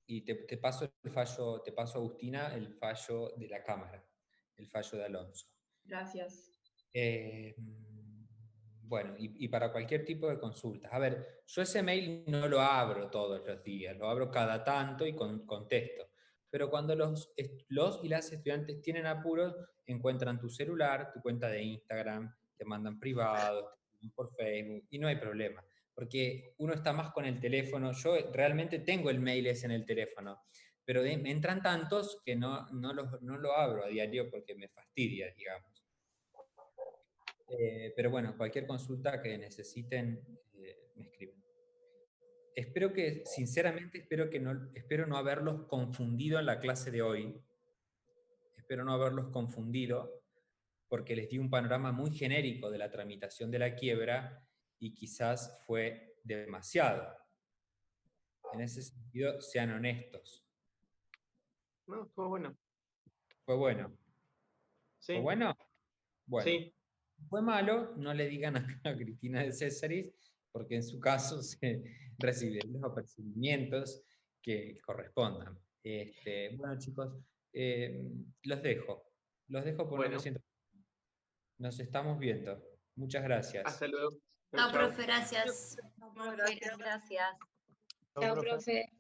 Speaker 1: y te paso el fallo, te paso, Agustina, el fallo de la Cámara, el fallo de Alonso.
Speaker 5: Gracias.
Speaker 1: Bueno, y para cualquier tipo de consultas. A ver, yo ese mail no lo abro todos los días, lo abro cada tanto y contesto. Pero cuando los y las estudiantes tienen apuros, encuentran tu celular, tu cuenta de Instagram, te mandan privados, te mandan por Facebook, y no hay problema. Porque uno está más con el teléfono. Yo realmente tengo el mail ese en el teléfono, pero me entran tantos que no lo abro a diario porque me fastidia, digamos. Pero bueno, cualquier consulta que necesiten, me escriben. Sinceramente, espero no haberlos confundido en la clase de hoy. Espero no haberlos confundido, porque les di un panorama muy genérico de la tramitación de la quiebra y quizás fue demasiado. En ese sentido, sean honestos.
Speaker 7: No, fue bueno.
Speaker 1: ¿Fue bueno?
Speaker 7: Sí.
Speaker 1: ¿Fue bueno? Bueno.
Speaker 7: Sí.
Speaker 1: Fue malo, no le digan a Cristina de Césaris, porque en su caso se reciben los apercibimientos que correspondan. Bueno, chicos, los dejo por bueno. Nos estamos viendo. Muchas gracias.
Speaker 7: Hasta luego.
Speaker 12: Chao, profe, gracias.
Speaker 9: Gracias.
Speaker 2: Chao, profe.